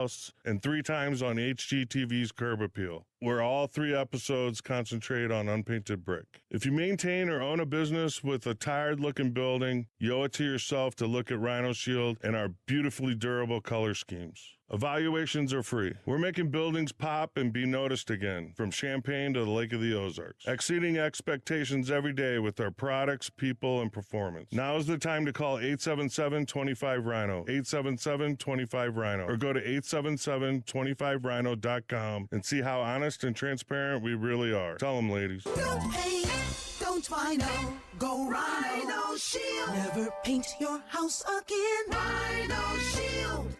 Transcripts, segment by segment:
and 3 times on HGTV's Curb Appeal, where all 3 episodes concentrate on unpainted brick. If you maintain or own a business with a tired-looking building, you owe it to yourself to look at Rhino Shield and our beautifully durable color schemes. Evaluations are free. We're making buildings pop and be noticed again, from Champaign to the Lake of the Ozarks, exceeding expectations every day with our products, people, and performance. Now is the time to call 877-25-RHINO, 877-25-RHINO, or go to 877-25rhino.com and see how honest and transparent we really are. Tell them, ladies. Don't paint, don't Rhino, go Rhino Shield. Never paint your house again. Rhino Shield.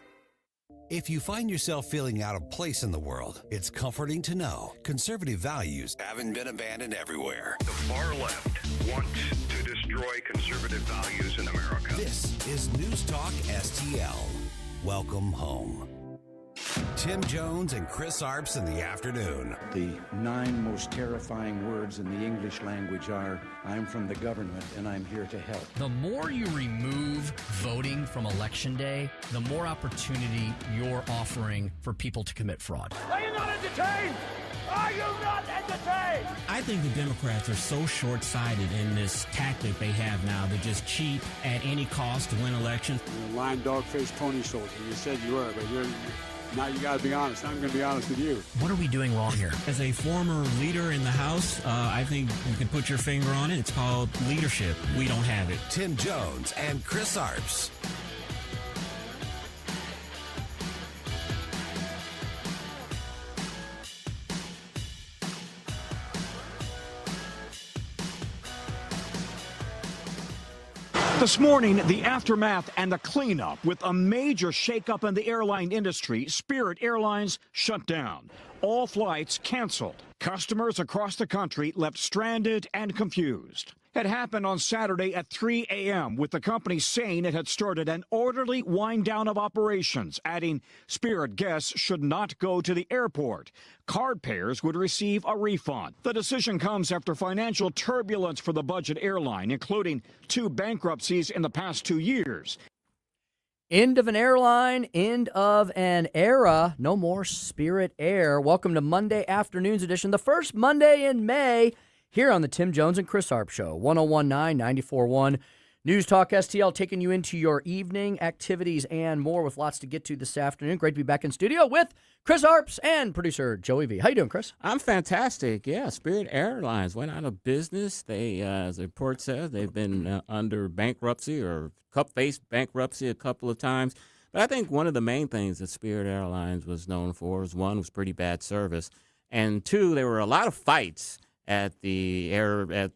If you find yourself feeling out of place in the world, it's comforting to know conservative values haven't been abandoned everywhere. The far left wants to destroy conservative values in America. This is News Talk STL. Welcome home. Tim Jones and Chris Arps in the afternoon. The 9 most terrifying words in the English language are, I'm from the government and I'm here to help. The more you remove voting from Election Day, the more opportunity you're offering for people to commit fraud. Are you not entertained? Are you not entertained? I think the Democrats are so short-sighted in this tactic they have now to just cheat at any cost to win elections. You're a lying dog-faced pony soldier. You said you were, but now you got to be honest. I'm going to be honest with you. What are we doing wrong here? As a former leader in the House, I think you can put your finger on it. It's called leadership. We don't have it. Tim Jones and Chris Arps. This morning, the aftermath and the cleanup with a major shakeup in the airline industry. Spirit Airlines shut down. All flights canceled. Customers across the country left stranded and confused. It happened on Saturday at 3 a.m. with the company saying it had started an orderly wind down of operations, adding Spirit guests should not go to the airport. Card payers would receive a refund. The decision comes after financial turbulence for the budget airline, including 2 bankruptcies in the past 2 years. End of an airline, end of an era. No more Spirit Air. Welcome to Monday afternoon's edition, the first Monday in May, here on the Tim Jones and Chris Arp Show, 101.9, 94.1. News Talk STL, taking you into your evening activities and more with lots to get to this afternoon. Great to be back in studio with Chris Arps and producer Joey V. How you doing, Chris? I'm fantastic. Yeah, Spirit Airlines went out of business. They, as the report says, they've been under bankruptcy or faced bankruptcy a couple of times. But I think one of the main things that Spirit Airlines was known for was, 1, was pretty bad service, and 2, there were a lot of fights at the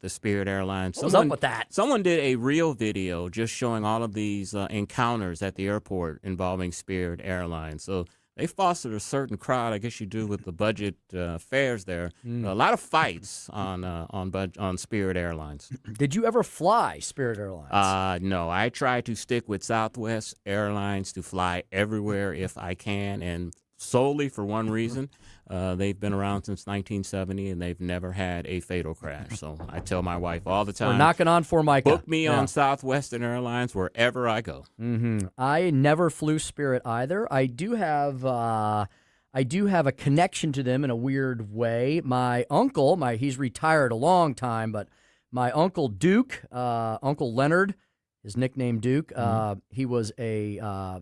Spirit Airlines. What was up with that? Someone did a real video just showing all of these encounters at the airport involving Spirit Airlines. So they fostered a certain crowd, I guess you do with the budget fares there. A lot of fights on Spirit Airlines. Did you ever fly Spirit Airlines? No, I try to stick with Southwest Airlines to fly everywhere if I can, and solely for one reason. They've been around since 1970, and they've never had a fatal crash. So I tell my wife all the time, we're knocking on Formica. Book me on Southwestern Airlines wherever I go. Mm-hmm. I never flew Spirit either. I do have a connection to them in a weird way. My uncle, he's retired a long time, but my uncle Duke, Uncle Leonard, his nickname Duke, he's a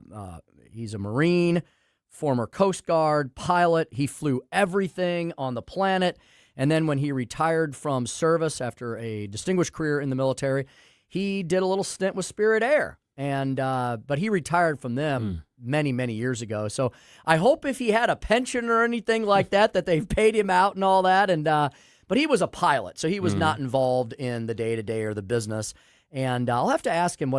Marine, former Coast Guard pilot. He flew everything on the planet. And then when he retired from service after a distinguished career in the military, he did a little stint with Spirit Air. And but he retired from them many, many years ago. So I hope if he had a pension or anything like that, that they've paid him out and all that. And but he was a pilot, so he was not involved in the day-to-day or the business. And I'll have to ask him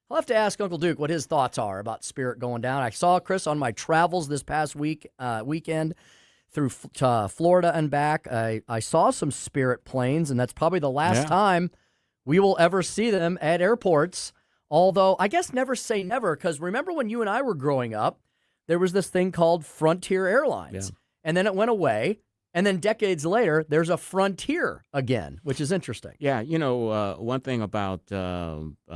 I'll have to ask Uncle Duke what his thoughts are about Spirit going down. I saw Chris on my travels this past weekend through Florida and back. I saw some Spirit planes, and that's probably the last time we will ever see them at airports. Although, I guess never say never, because remember when you and I were growing up, there was this thing called Frontier Airlines. Yeah. And then it went away, And then decades later, there's a Frontier again, which is interesting. Yeah, one thing about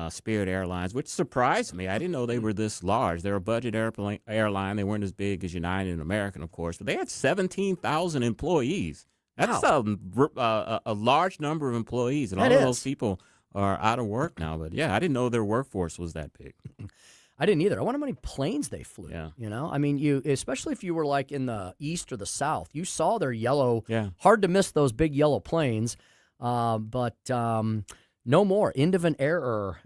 Spirit Airlines, which surprised me, I didn't know they were this large. They're a budget airline. They weren't as big as United and American, of course, but they had 17,000 employees. That's a large number of employees, and all of those people are out of work now. But, yeah, I didn't know their workforce was that big. I didn't either. I wonder how many planes they flew. Yeah. I mean, especially if you were like in the east or the south, you saw their yellow. Yeah. Hard to miss those big yellow planes. But no more. End of an error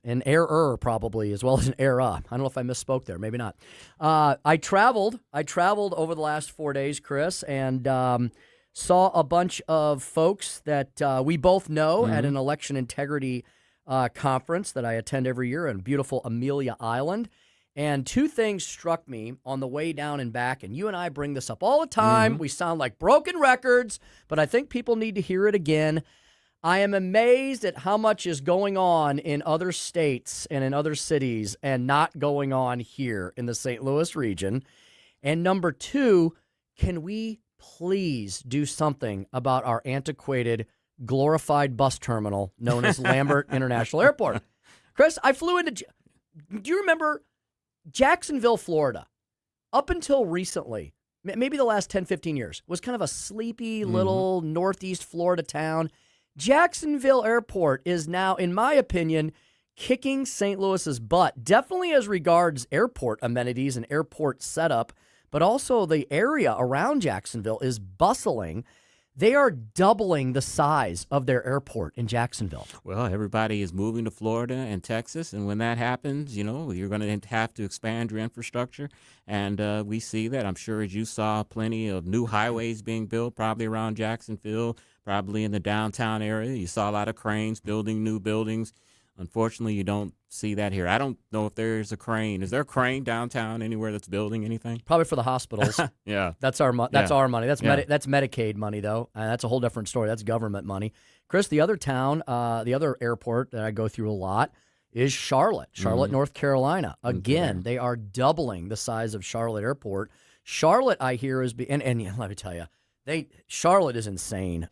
probably, as well as an era. I don't know if I misspoke there. Maybe not. I traveled over the last 4 days, Chris, and saw a bunch of folks that we both know at an election integrity conference that I attend every year in beautiful Amelia Island. And two things struck me on the way down and back, and you and I bring this up all the time. We sound like broken records, but I think people need to hear it again. I am amazed at how much is going on in other states and in other cities and not going on here in the St. Louis region. And number two, can we please do something about our antiquated, glorified bus terminal known as Lambert International Airport? Chris, I flew into... Do you remember... Jacksonville, Florida, up until recently, maybe the last 10, 15 years, was kind of a sleepy little northeast Florida town. Jacksonville Airport is now, in my opinion, kicking St. Louis's butt, definitely as regards airport amenities and airport setup, but also the area around Jacksonville is bustling. They are doubling the size of their airport in Jacksonville. Well, everybody is moving to Florida and Texas, and when that happens, you're going to have to expand your infrastructure, and we see that. I'm sure as you saw plenty of new highways being built, probably around Jacksonville, probably in the downtown area. You saw a lot of cranes building new buildings. Unfortunately, you don't see that here. I don't know if there's a crane. Is there a crane downtown anywhere that's building anything? Probably for the hospitals. Yeah. That's our money. That's that's Medicaid money, though. That's a whole different story. That's government money. Chris, the other town, the other airport that I go through a lot is Charlotte, North Carolina. Again, they are doubling the size of Charlotte Airport. Charlotte, I hear, is and let me tell you, Charlotte is insane.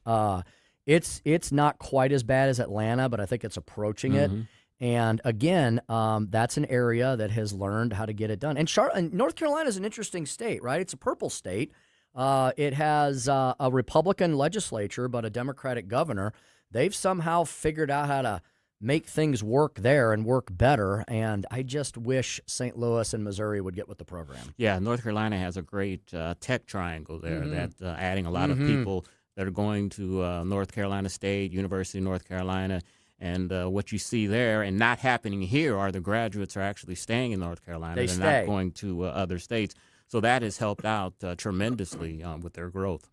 It's not quite as bad as Atlanta, but I think it's approaching it. And again, that's an area that has learned how to get it done. And North Carolina is an interesting state, right? It's a purple state. It has a Republican legislature, but a Democratic governor. They've somehow figured out how to make things work there and work better. And I just wish St. Louis and Missouri would get with the program. Yeah, North Carolina has a great tech triangle there that's adding a lot of people that are going to North Carolina State, University of North Carolina. And what you see there and not happening here are the graduates are actually staying in North Carolina. They're not going to other states. So that has helped out tremendously with their growth.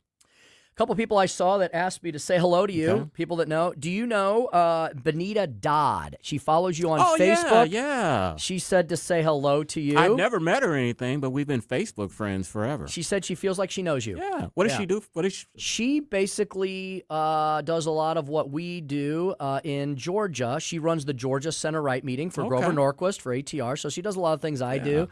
A couple people I saw that asked me to say hello to you, people that know. Do you know Benita Dodd? She follows you on Facebook. Yeah. She said to say hello to you. I've never met her or anything, but we've been Facebook friends forever. She said she feels like she knows you. Yeah. What does she do? She basically does a lot of what we do in Georgia. She runs the Georgia Center Right meeting for Grover Norquist for ATR, so she does a lot of things I do.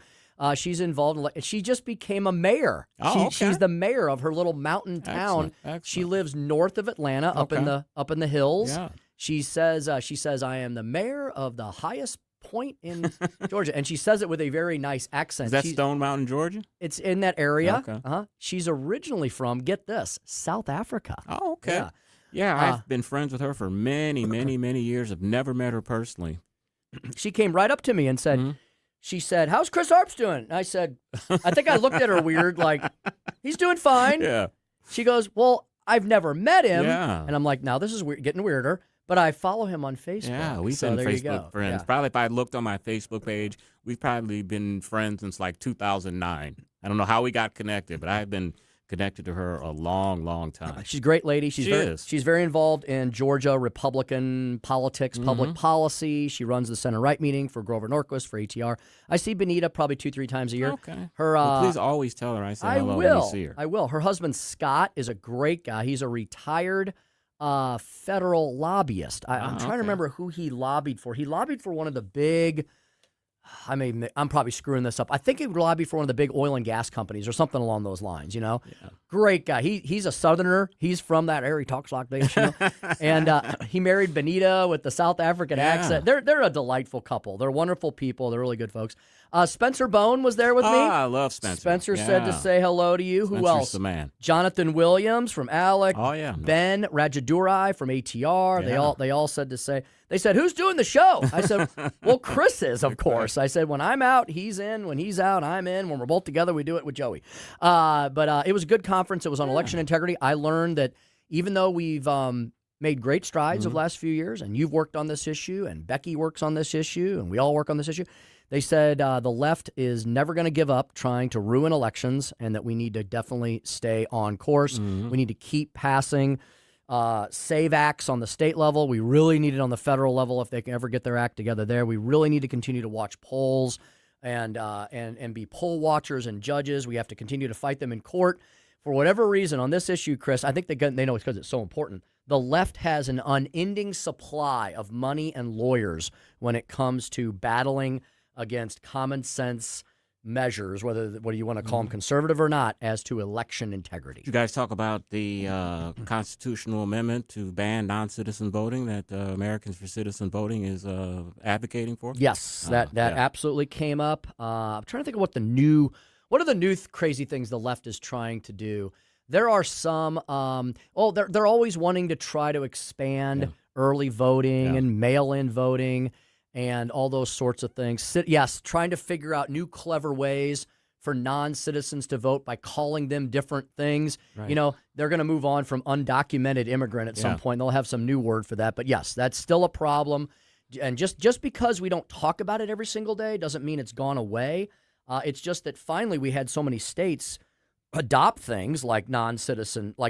She's involved in, she just became a mayor. She's the mayor of her little mountain town. Excellent. She lives north of Atlanta, up in the hills. Yeah. She says I am the mayor of the highest point in Georgia, and she says it with a very nice accent. Is that Stone Mountain, Georgia? It's in that area. Okay. She's originally from, get this, South Africa. Oh, okay. Yeah, I've been friends with her for many, many, many years. I've never met her personally. She came right up to me and said, she said, "How's Chris Arps doing?" And I said, I think I looked at her weird, like, he's doing fine. Yeah. She goes, "Well, I've never met him." Yeah. And I'm like, now this is getting weirder. But I follow him on Facebook. Yeah, we've been Facebook friends. Yeah. Probably if I looked on my Facebook page, we've probably been friends since like 2009. I don't know how we got connected, but I've been connected to her a long, long time. She's a great lady. She's very involved in Georgia Republican politics, public policy. She runs the Center Right meeting for Grover Norquist for ATR. I see Benita probably 2-3 times a year. Okay. Please always tell her I say hello when you see her. I will. Her husband, Scott, is a great guy. He's a retired federal lobbyist. I'm trying to remember who he lobbied for. He lobbied for one of the big... I'm probably screwing this up. I think he lobbied for one of the big oil and gas companies or something along those lines, you know? Great guy. He's a Southerner. He's from that area. He talks like this, you know? And he married Benita with the South African accent. They're a delightful couple. They're wonderful people. They're really good folks. Spencer Bone was there with me. I love Spencer. Spencer said to say hello to you. Spencer's Who else? The man. Jonathan Williams from Alec. Oh, yeah. Ben Rajadurai from ATR. Yeah. They all said to say. They said, who's doing the show? I said, well, Chris is, of course. I said, when I'm out, he's in. When he's out, I'm in. When we're both together, we do it with Joey. But it was a good conference. It was on election integrity. I learned that even though we've made great strides over the last few years, and you've worked on this issue, and Becky works on this issue, and we all work on this issue, they said the left is never going to give up trying to ruin elections, and that we need to definitely stay on course. We need to keep passing save acts on the state level. We really need it on the federal level if they can ever get their act together there. We really need to continue to watch polls and be poll watchers and judges. We have to continue to fight them in court. For whatever reason, on this issue, Chris, I think they know it's because it's so important. The left has an unending supply of money and lawyers when it comes to battling against common sense measures, whether you want to call them conservative or not, as to election integrity. You guys talk about the constitutional amendment to ban non-citizen voting that Americans for Citizen Voting is advocating for? Yes, that absolutely came up. I'm trying to think of what are the new crazy things the left is trying to do. There are some, they're always wanting to try to expand early voting and mail-in voting and all those sorts of things. Yes, trying to figure out new clever ways for non-citizens to vote by calling them different things. Right. You know, they're going to move on from undocumented immigrant at some point. They'll have some new word for that. But yes, that's still a problem. And just because we don't talk about it every single day doesn't mean it's gone away. It's just that finally we had so many states adopt things like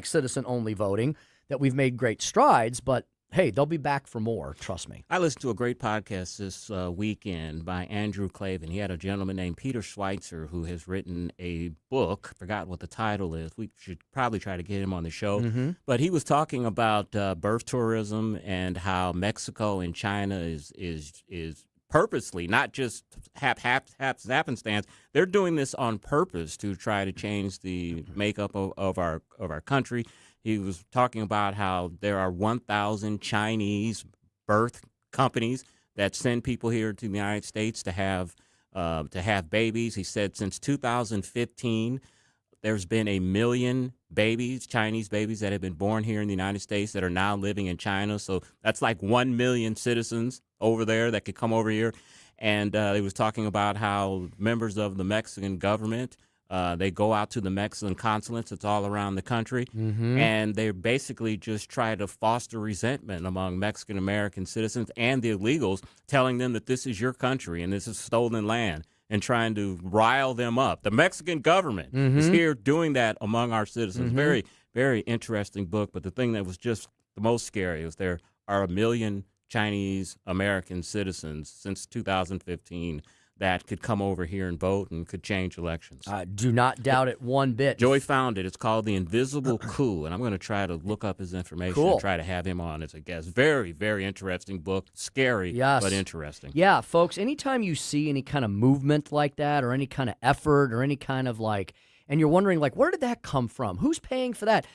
citizen-only voting that we've made great strides, but hey, they'll be back for more, trust me. I listened to a great podcast this weekend by Andrew Klavan. He had a gentleman named Peter Schweitzer who has written a book. Forgot what the title is. We should probably try to get him on the show. But he was talking about birth tourism and how Mexico and China is purposely, not just happenstance. They're doing this on purpose to try to change the makeup of our country. He was talking about how there are 1,000 Chinese birth companies that send people here to the United States to have babies. He said since 2015, there's been 1 million babies, Chinese babies, that have been born here in the United States that are now living in China. So that's like 1 million citizens over there that could come over here. And he was talking about how members of the Mexican government, they go out to the Mexican consulates. It's all around the country. And they basically just try to foster resentment among Mexican-American citizens and the illegals, telling them that this is your country and this is stolen land, and trying to rile them up. The Mexican government is here doing that among our citizens. Very, very interesting book. But the thing that was just the most scary was there are 1 million Chinese-American citizens since 2015 that could come over here and vote and could change elections. I do not doubt it one bit. Joey found it. It's called The Invisible Coup, and I'm going to try to look up his information and try to have him on as a guest. Very, very interesting book. Scary, but interesting. Yeah, folks, anytime you see any kind of movement like that or any kind of effort or any kind of and you're wondering, where did that come from? Who's paying for that?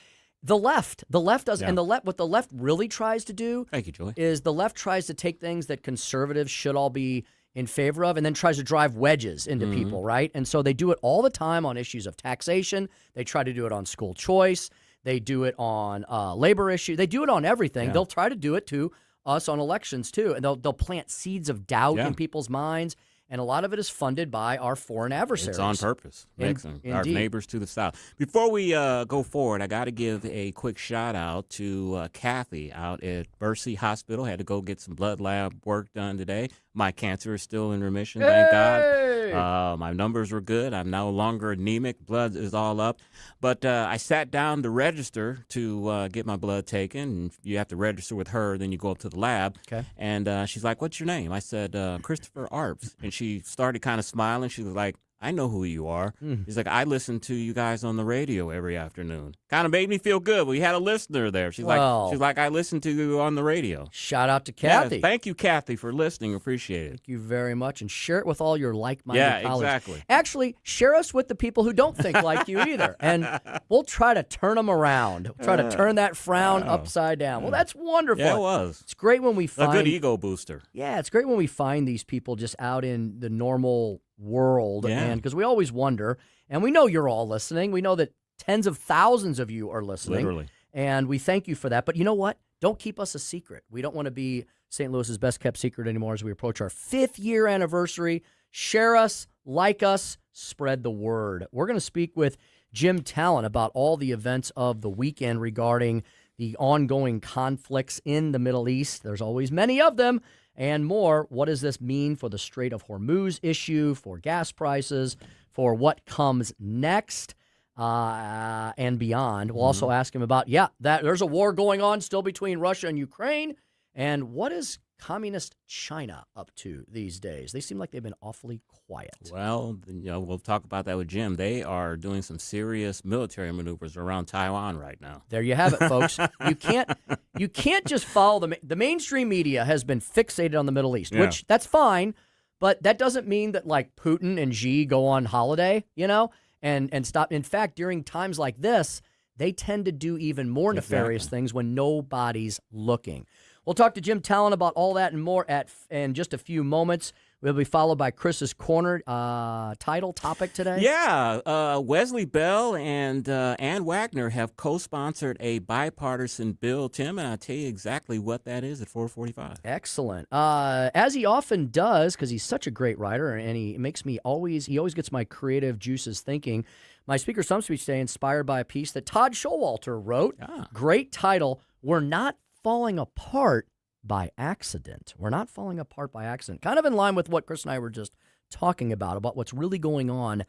The left does, and what the left really tries to do Thank you, Joey. is the left tries to take things that conservatives should all be in favor of and then tries to drive wedges into people, right? And so they do it all the time on issues of taxation. They try to do it on school choice. They do it on labor issues. They do it on everything. They'll try to do it to us on elections too, and they'll plant seeds of doubt in people's minds. And a lot of it is funded by our foreign adversaries. It's on purpose. Our neighbors to the south. Before we go forward, I got to give a quick shout out to Kathy out at Mercy Hospital. Had to go get some blood lab work done today. My cancer is still in remission, thank God. My numbers were good. I'm no longer anemic. Blood is all up. But I sat down to register to get my blood taken. And you have to register with her, then you go up to the lab. Okay. And she's like, "What's your name?" I said, "Christopher Arps." And she started kind of smiling. She was like, I know who you are. He's like, I listen to you guys on the radio every afternoon. Kind of made me feel good. We had a listener there. She's like, I listen to you on the radio. Shout out to Kathy. Yeah, thank you, Kathy, for listening. Appreciate it. Thank you very much. And share it with all your like-minded colleagues. Exactly. Actually, share us with the people who don't think like you either. And we'll try to turn them around. We'll try to turn that frown upside down. Well, that's wonderful. Yeah, it was. It's great when we find... a good ego booster. Yeah, it's great when we find these people just out in the normal world. Yeah. And because we always wonder, and we know you're all listening. We know that tens of thousands of you are listening. Literally. And we thank you for that. But you know what? Don't keep us a secret. We don't want to be St. Louis's best-kept secret anymore as we approach our 5th-year anniversary. Share us, like us, spread the word. We're going to speak with Jim Talent about all the events of the weekend regarding the ongoing conflicts in the Middle East. There's always many of them and more. What does this mean for the Strait of Hormuz issue, for gas prices, for what comes next? And beyond. We'll also ask him about, that there's a war going on still between Russia and Ukraine. And what is communist China up to these days? They seem like they've been awfully quiet. Well, we'll talk about that with Jim. They are doing some serious military maneuvers around Taiwan right now. There you have it, folks. You can't just follow the mainstream media has been fixated on the Middle East, which that's fine, but that doesn't mean that like Putin and Xi go on holiday, and stop. In fact, during times like this, they tend to do even more nefarious things when nobody's looking. We'll talk to Jim Talent about all that and more in just a few moments. We'll be followed by Chris's Corner topic today. Yeah, Wesley Bell and Ann Wagner have co-sponsored a bipartisan bill, Tim, and I'll tell you exactly what that is at 4:45. Excellent. As he often does, because he's such a great writer, and he always gets my creative juices thinking. My Speaker Some Speech today inspired by a piece that Todd Showalter wrote. Great title, We're Not Falling Apart by Accident. We're not falling apart by accident. Kind of in line with what Chris and I were just talking about what's really going on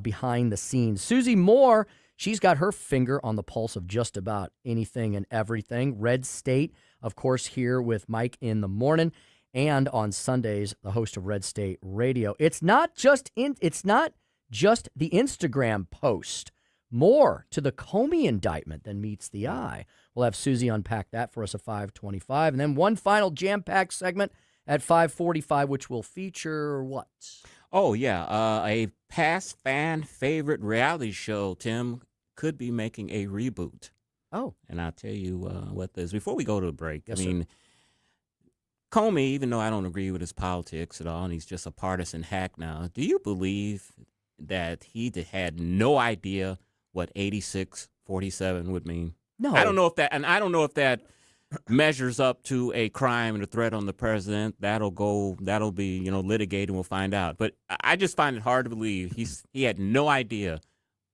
behind the scenes. Susie Moore, she's got her finger on the pulse of just about anything and everything. Red State, of course, here with Mike in the morning, and on Sundays, the host of Red State Radio. It's not just the Instagram post. More to the Comey indictment than meets the eye. We'll have Susie unpack that for us at 5:25. And then one final jam-packed segment at 5:45, which will feature what? Oh, yeah. A past fan favorite reality show, Tim, could be making a reboot. Oh. And I'll tell you what this. Before we go to the break, Yes, I mean, Comey, even though I don't agree with his politics at all, and he's just a partisan hack now, do you believe that he had no idea what 86-47 would mean? No. I don't know if that measures up to a crime and a threat on the president. That'll be, litigated, and we'll find out. But I just find it hard to believe he had no idea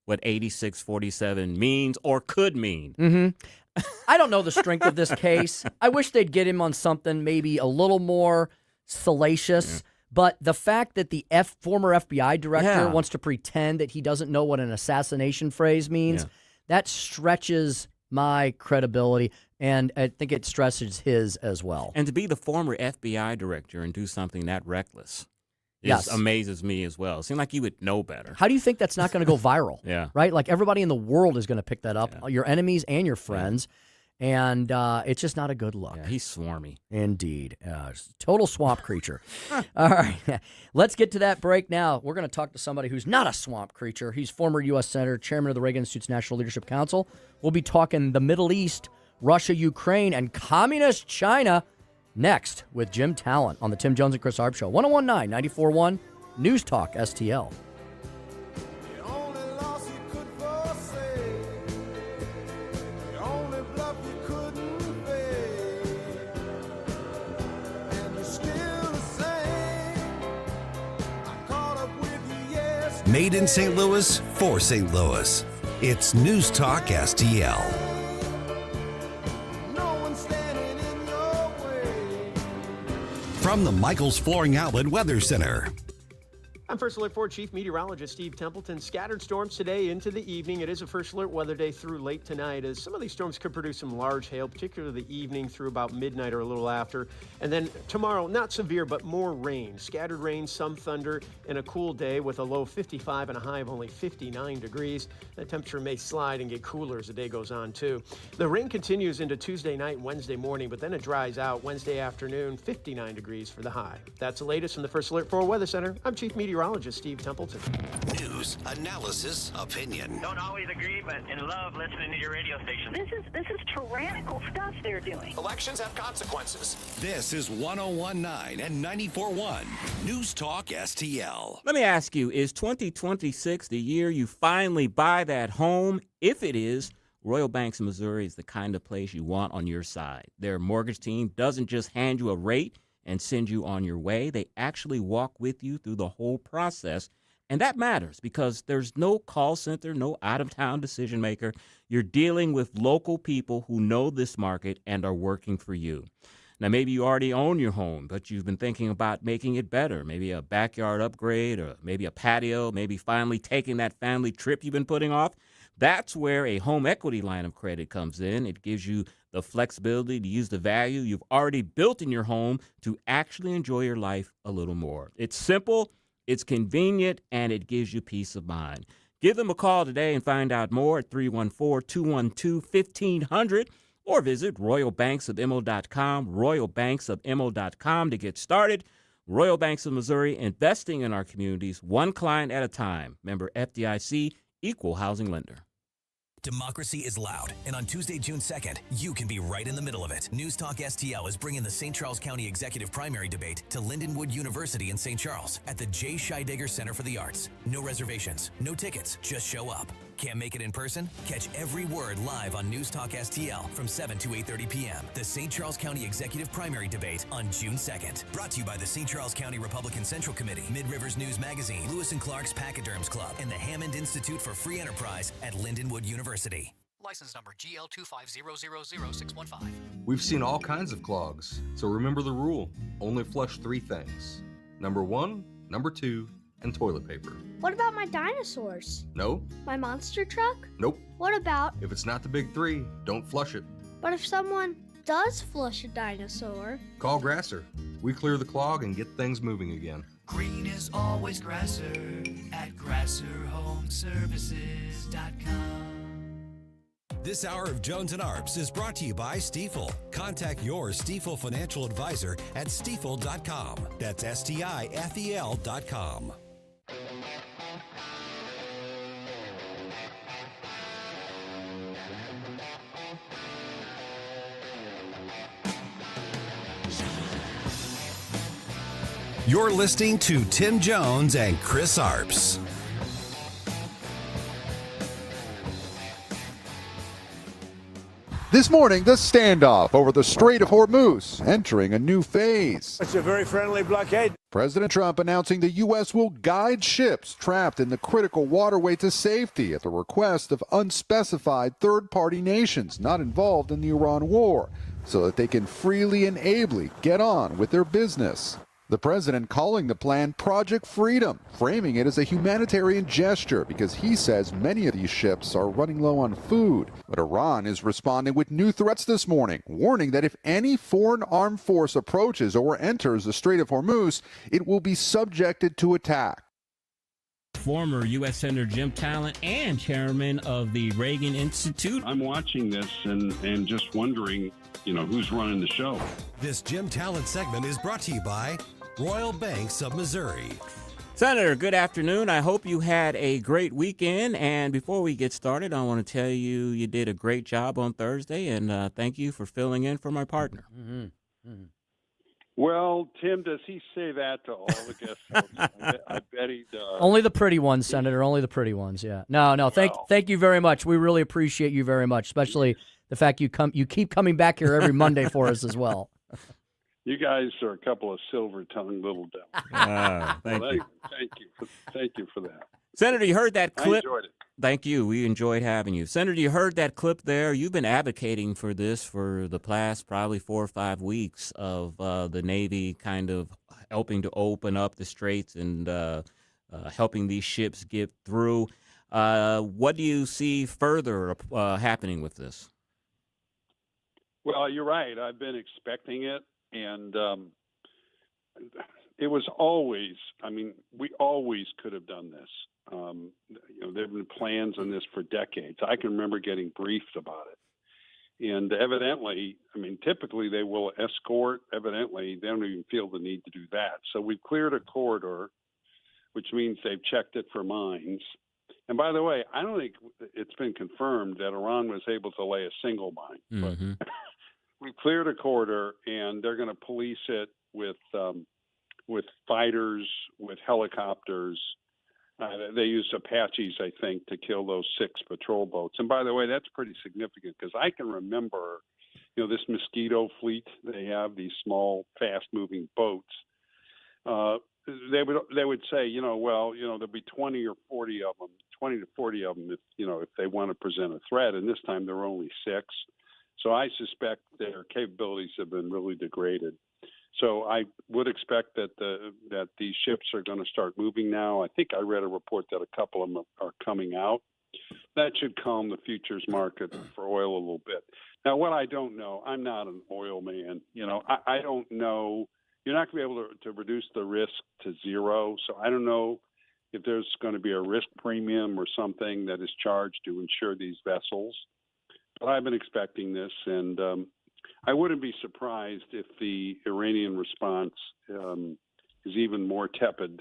what 86-47 means or could mean. Mm-hmm. I don't know the strength of this case. I wish they'd get him on something maybe a little more salacious. Yeah. But the fact that the former FBI director wants to pretend that he doesn't know what an assassination phrase means, that stretches my credibility, and I think it stretches his as well. And to be the former FBI director and do something that reckless amazes me as well. It seems like you would know better. How do you think that's not going to go viral? Yeah. Right? Like everybody in the world is going to pick that up, your enemies and your friends. And it's just not a good look. Yeah, he's swarmy. Indeed. Total swamp creature. All right. Let's get to that break now. We're going to talk to somebody who's not a swamp creature. He's former U.S. Senator, chairman of the Reagan Institute's National Leadership Council. We'll be talking the Middle East, Russia, Ukraine, and communist China next with Jim Talent on the Tim Jones and Chris Arps Show. 101.9, 94.1, News Talk, STL. Made in St. Louis, for St. Louis. It's News Talk STL. From the Michaels Flooring Outlet Weather Center. I'm First Alert 4 Chief Meteorologist Steve Templeton. Scattered storms today into the evening. It is a First Alert weather day through late tonight, as some of these storms could produce some large hail, particularly the evening through about midnight or a little after. And then tomorrow, not severe, but more rain. Scattered rain, some thunder, and a cool day with a low 55 and a high of only 59 degrees. The temperature may slide and get cooler as the day goes on, too. The rain continues into Tuesday night and Wednesday morning, but then it dries out Wednesday afternoon, 59 degrees for the high. That's the latest from the First Alert 4 Weather Center. I'm Chief Meteorologist Steve Templeton. News, analysis, opinion. Don't always agree, but in love listening to your radio station. This is tyrannical stuff they're doing. Elections have consequences. This is 101.9 and 94.1 News Talk STL. Let me ask you, is 2026 the year you finally buy that home? If it is, Royal Banks of Missouri is the kind of place you want on your side. Their mortgage team doesn't just hand you a rate and send you on your way. They actually walk with you through the whole process. And that matters because there's no call center, no out-of-town decision maker. You're dealing with local people who know this market and are working for you. Now, maybe you already own your home, but you've been thinking about making it better, maybe a backyard upgrade or maybe a patio, maybe finally taking that family trip you've been putting off. That's where a home equity line of credit comes in. It gives you the flexibility to use the value you've already built in your home to actually enjoy your life a little more. It's simple, it's convenient, and it gives you peace of mind. Give them a call today and find out more at 314-212-1500 or visit royalbanksofmo.com, royalbanksofmo.com to get started. Royal Banks of Missouri, investing in our communities, one client at a time. Member FDIC, equal housing lender. Democracy is loud, and on Tuesday, June 2nd, you can be right in the middle of it. News Talk STL is bringing the St. Charles County Executive Primary Debate to Lindenwood University in St. Charles at the J. Scheidegger Center for the Arts. No reservations, no tickets, just show up. Can't make it in person? Catch every word live on News Talk STL from 7 to 8:30 p.m. The St. Charles County Executive Primary Debate on June 2nd. Brought to you by the St. Charles County Republican Central Committee, Mid-Rivers News Magazine, Lewis & Clark's Pachyderms Club, and the Hammond Institute for Free Enterprise at Lindenwood University. License number GL2500615. We've seen all kinds of clogs, so remember the rule. Only flush 3 things. Number 1, number 2, and toilet paper. What about my dinosaurs? No. My monster truck? Nope. What about... If it's not the big 3, don't flush it. But if someone does flush a dinosaur... Call Grasser. We clear the clog and get things moving again. Green is always Grasser at GrasserHomeservices.com. This hour of Jones and Arps is brought to you by Stifel. Contact your Stifel financial advisor at stifel.com. That's STIFEL.com. You're listening to Tim Jones and Chris Arps. This morning, the standoff over the Strait of Hormuz entering a new phase. It's a very friendly blockade. President Trump announcing the U.S. will guide ships trapped in the critical waterway to safety at the request of unspecified third-party nations not involved in the Iran war, so that they can freely and ably get on with their business. The president calling the plan Project Freedom, framing it as a humanitarian gesture because he says many of these ships are running low on food. But Iran is responding with new threats this morning, warning that if any foreign armed force approaches or enters the Strait of Hormuz, it will be subjected to attack. Former U.S. Senator Jim Talent and chairman of the Reagan Institute. I'm watching this and just wondering, who's running the show. This Jim Talent segment is brought to you by Royal Banks of Missouri. Senator, good afternoon. I hope you had a great weekend. And before we get started, I want to tell you you did a great job on Thursday, and thank you for filling in for my partner. Mm-hmm. Mm-hmm. Well, Tim, does he say that to all the guests? I bet he does. Only the pretty ones, Senator. Only the pretty ones. Yeah. No. Thank you very much. We really appreciate you very much, especially the fact you keep coming back here every Monday for us as well. You guys are a couple of silver-tongued little devils. Thank you. Thank you for that. Senator, you heard that clip. I enjoyed it. Thank you. We enjoyed having you. Senator, you heard that clip there. You've been advocating for this for the past probably 4 or 5 weeks of the Navy kind of helping to open up the straits and helping these ships get through. What do you see further happening with this? Well, you're right. I've been expecting it, and it was always. I mean, we always could have done this. There have been plans on this for decades. I can remember getting briefed about it, and evidently, I mean, typically they will escort. Evidently, they don't even feel the need to do that. So we've cleared a corridor, which means they've checked it for mines. And by the way, I don't think it's been confirmed that Iran was able to lay a single mine. Mm-hmm. But we cleared a corridor, and they're going to police it with fighters, with helicopters. They used Apaches, I think, to kill those 6 patrol boats. And by the way, that's pretty significant because I can remember, this Mosquito fleet they have, these small, fast-moving boats. They would say, there'll be 20 or 40 of them, 20 to 40 of them if they want to present a threat. And this time there were only 6. So I suspect their capabilities have been really degraded. So I would expect that these ships are going to start moving now. I think I read a report that a couple of them are coming out. That should calm the futures market for oil a little bit. Now, what I don't know, I'm not an oil man. I don't know. You're not going to be able to reduce the risk to zero. So I don't know if there's going to be a risk premium or something that is charged to insure these vessels. But I've been expecting this, and I wouldn't be surprised if the Iranian response is even more tepid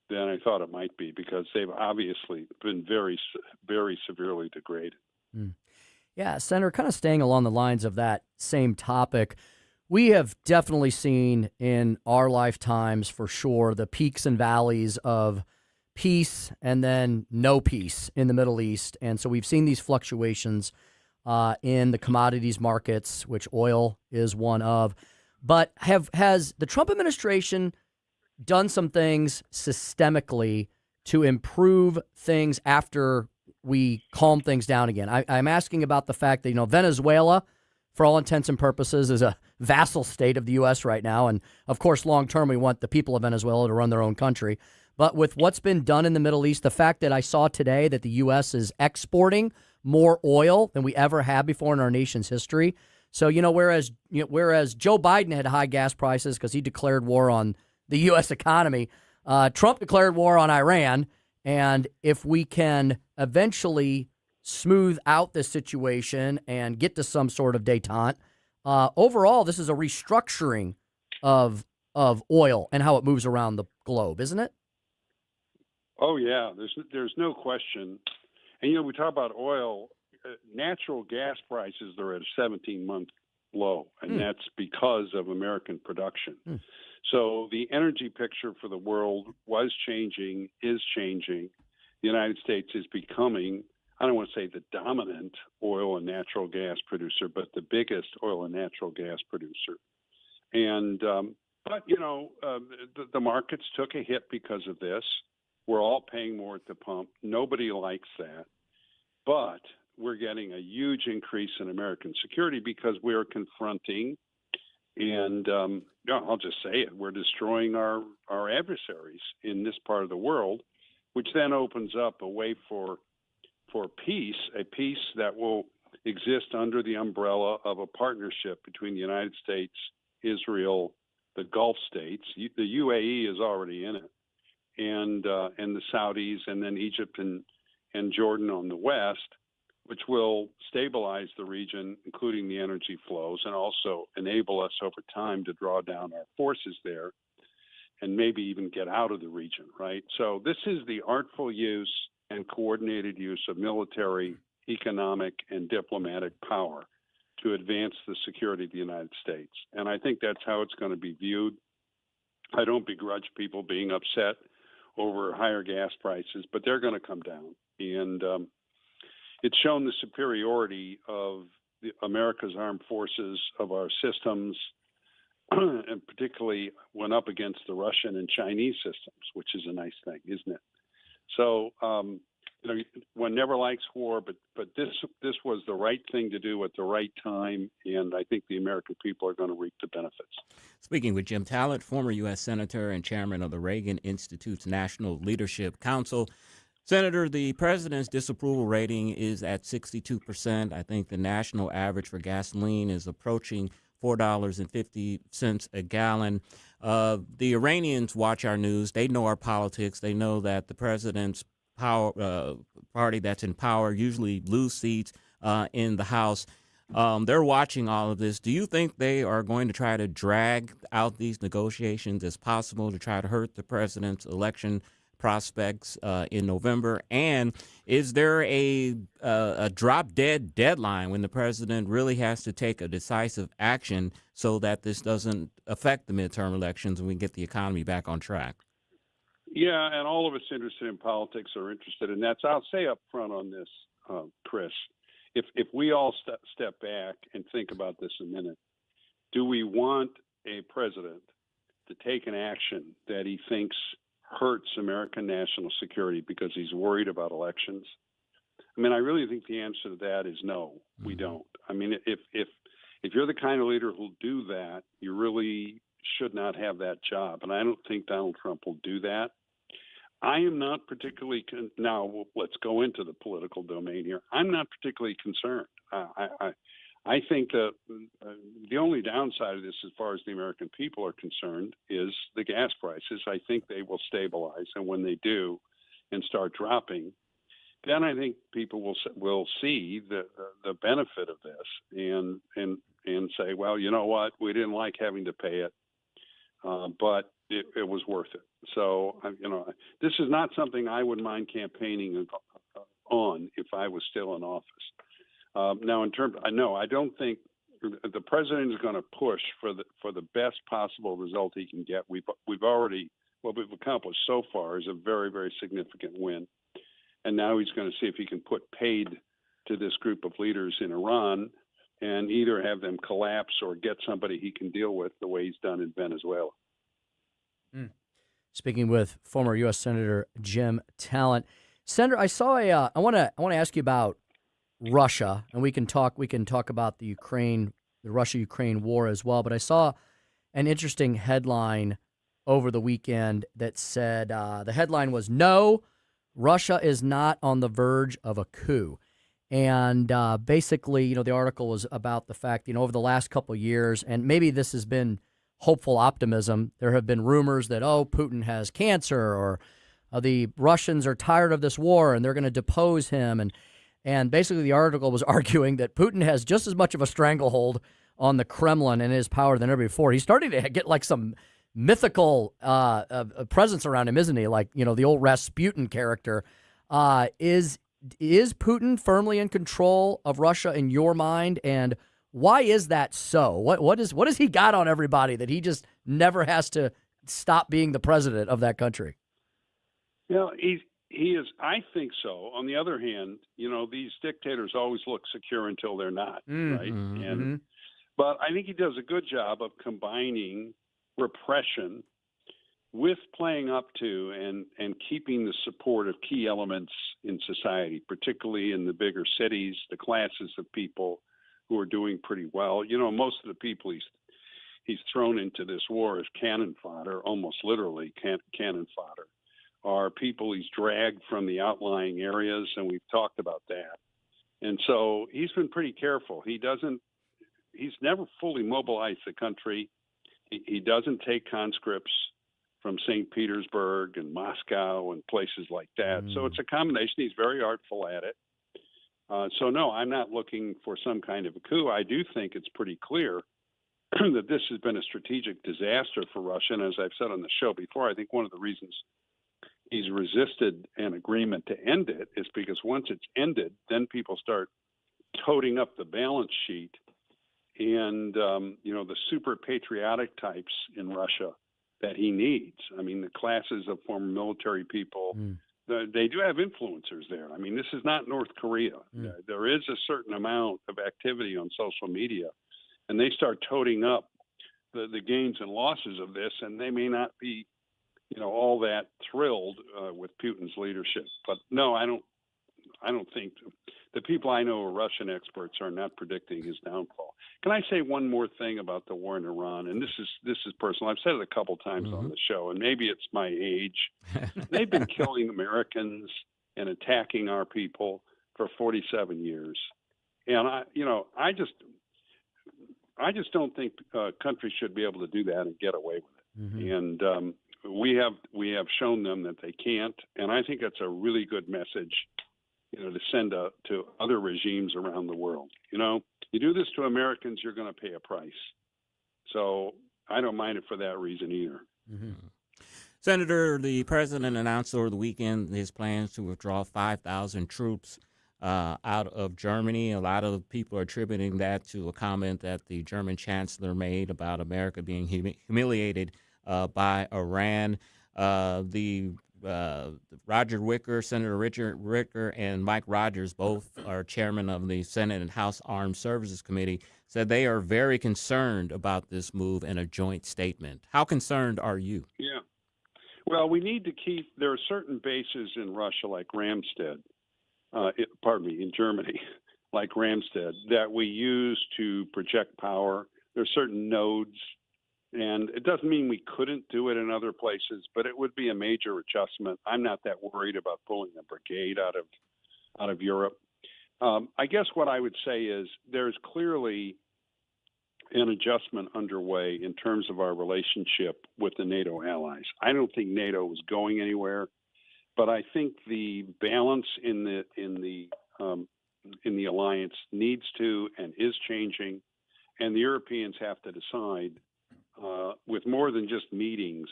than I thought it might be, because they've obviously been very, very severely degraded. Yeah, Senator, kind of staying along the lines of that same topic, we have definitely seen in our lifetimes, for sure, the peaks and valleys of peace and then no peace in the Middle East. And so we've seen these fluctuations in the commodities markets, which oil is one of. But has the Trump administration done some things systemically to improve things after we calm things down again? I'm asking about the fact that, Venezuela, for all intents and purposes, is a vassal state of the U.S. right now. And, of course, long-term, we want the people of Venezuela to run their own country. But with what's been done in the Middle East, the fact that I saw today that the U.S. is exporting more oil than we ever have before in our nation's history. So, whereas Joe Biden had high gas prices because he declared war on the U.S. economy, Trump declared war on Iran. And if we can eventually smooth out this situation and get to some sort of détente, overall, this is a restructuring of oil and how it moves around the globe, isn't it? Oh, yeah. There's no question. And, we talk about oil. Natural gas prices are at a 17-month low, and that's because of American production. So the energy picture for the world was changing, is changing. The United States is becoming, I don't want to say the dominant oil and natural gas producer, but the biggest oil and natural gas producer. And but the markets took a hit because of this. We're all paying more at the pump. Nobody likes that. But we're getting a huge increase in American security because we are confronting, and I'll just say it, we're destroying our adversaries in this part of the world, which then opens up a way for peace, a peace that will exist under the umbrella of a partnership between the United States, Israel, the Gulf states. The UAE is already in it, and the Saudis, and then Egypt and Jordan on the west, which will stabilize the region, including the energy flows, and also enable us over time to draw down our forces there and maybe even get out of the region, right? So this is the artful use and coordinated use of military, economic, and diplomatic power to advance the security of the United States. And I think that's how it's going to be viewed. I don't begrudge people being upset over higher gas prices, but they're going to come down. And it's shown the superiority of America's armed forces, of our systems, and particularly when up against the Russian and Chinese systems, which is a nice thing, isn't it? So one never likes war, but this was the right thing to do at the right time, and I think the American people are going to reap the benefits. Speaking with Jim Talent, former U.S. Senator and chairman of the Reagan Institute's National Leadership Council. Senator, the president's disapproval rating is at 62%. I think the national average for gasoline is approaching $4.50 a gallon. The Iranians watch our news. They know our politics. They know that the president's party that's in power usually lose seats in the House. They're watching all of this. Do you think they are going to try to drag out these negotiations as possible to try to hurt the president's election prospects in November? And is there a drop-dead deadline when the president really has to take a decisive action so that this doesn't affect the midterm elections and we get the economy back on track? Yeah, and all of us interested in politics are interested in that. So I'll say up front on this, Chris, if we all step back and think about this a minute, do we want a president to take an action that he thinks hurts American national security because he's worried about elections? I mean, I really think the answer to that is no, we don't. I mean, if you're the kind of leader who'll do that, you really should not have that job. And I don't think Donald Trump will do that. I am not particularly now. Let's go into the political domain here. I'm not particularly concerned. I think that the only downside of this, as far as the American people are concerned, is the gas prices. I think they will stabilize, and when they do, and start dropping, then I think people will see the benefit of this and say, well, you know what, we didn't like having to pay it, but it was worth it. So, this is not something I would mind campaigning on if I was still in office. Now, I don't think the president is going to push for the best possible result he can get. We've already, what we've accomplished so far is a very, very significant win. And now he's going to see if he can put paid to this group of leaders in Iran and either have them collapse or get somebody he can deal with the way he's done in Venezuela. Speaking with former U.S. Senator Jim Talent. Senator, I saw I want to ask you about Russia, and we can talk about the Russia-Ukraine war as well. But I saw an interesting headline over the weekend that said the headline was "No, Russia is not on the verge of a coup." And basically, the article was about the fact, over the last couple of years, and maybe this has been hopeful optimism. There have been rumors that, Putin has cancer, or the Russians are tired of this war and they're going to depose him. And basically the article was arguing that Putin has just as much of a stranglehold on the Kremlin and his power than ever before. He's starting to get like some mythical presence around him, isn't he? Like, the old Rasputin character. Is Putin firmly in control of Russia in your mind? And why is that so? What has he got on everybody that he just never has to stop being the president of that country? He is. I think so. On the other hand, these dictators always look secure until they're not, right? But I think he does a good job of combining repression with playing up to and keeping the support of key elements in society, particularly in the bigger cities, the classes of people who are doing pretty well. Most of the people he's thrown into this war as cannon fodder, almost literally cannon fodder, are people he's dragged from the outlying areas, and we've talked about that. And so he's been pretty careful. He's never fully mobilized the country. He doesn't take conscripts from St. Petersburg and Moscow and places like that. So it's a combination. He's very artful at it. So, no, I'm not looking for some kind of a coup. I do think it's pretty clear that this has been a strategic disaster for Russia. And as I've said on the show before, I think one of the reasons he's resisted an agreement to end it is because once it's ended, then people start toting up the balance sheet. And, the super patriotic types in Russia that he needs. I mean, the classes of former military people, they do have influencers there. I mean, this is not North Korea. There is a certain amount of activity on social media, and they start toting up the gains and losses of this, and they may not be, all that thrilled with Putin's leadership. But no, I don't I don't think the people I know are Russian experts are not predicting his downfall. Can I say one more thing about the war in Iran? And this is personal. I've said it a couple times on the show, and maybe it's my age. They've been killing Americans and attacking our people for 47 years, and I just don't think countries should be able to do that and get away with it. Mm-hmm. And we have shown them that they can't, and I think that's a really good message, to send to other regimes around the world. You do this to Americans, you're going to pay a price. So I don't mind it for that reason either. Mm-hmm. Senator, the president announced over the weekend his plans to withdraw 5,000 troops out of Germany. A lot of people are attributing that to a comment that the German chancellor made about America being humiliated by Iran. Roger Wicker, Senator Richard Wicker, and Mike Rogers, both are chairman of the Senate and House Armed Services Committee, said they are very concerned about this move in a joint statement. How concerned are you? Yeah. Well, we need to there are certain bases in Russia like Ramstead, in Germany, like Ramstead, that we use to project power. There are certain nodes. And it doesn't mean we couldn't do it in other places, but it would be a major adjustment. I'm not that worried about pulling a brigade out of Europe. I guess what I would say is there's clearly an adjustment underway in terms of our relationship with the NATO allies. I don't think NATO is going anywhere, but I think the balance in the alliance needs to and is changing, and the Europeans have to decide. With more than just meetings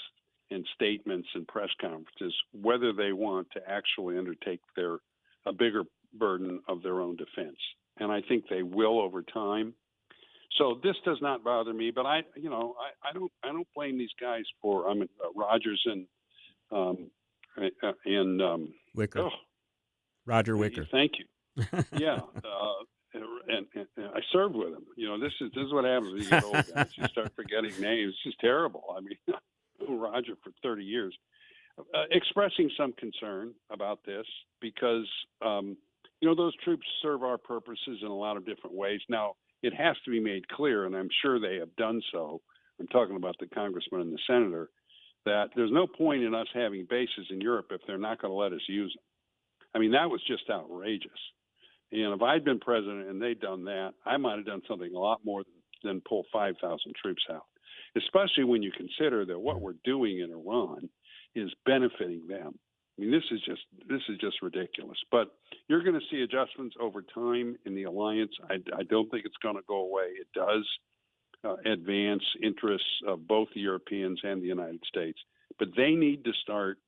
and statements and press conferences, whether they want to actually undertake a bigger burden of their own defense. And I think they will over time. So this does not bother me, but I don't blame these guys for Rogers and Wicker. Roger Wicker. Thank you. Yeah. And I served with him. This is what happens when you get old, guys. You start forgetting names. It's just terrible. I mean, I knew Roger for 30 years. Expressing some concern about this because, those troops serve our purposes in a lot of different ways. Now, it has to be made clear, and I'm sure they have done so. I'm talking about the congressman and the senator, that there's no point in us having bases in Europe if they're not going to let us use them. I mean, that was just outrageous. And if I'd been president and they'd done that, I might have done something a lot more than pull 5,000 troops out, especially when you consider that what we're doing in Iran is benefiting them. I mean, this is just ridiculous. But you're going to see adjustments over time in the alliance. I don't think it's going to go away. It does advance interests of both the Europeans and the United States. But they need to start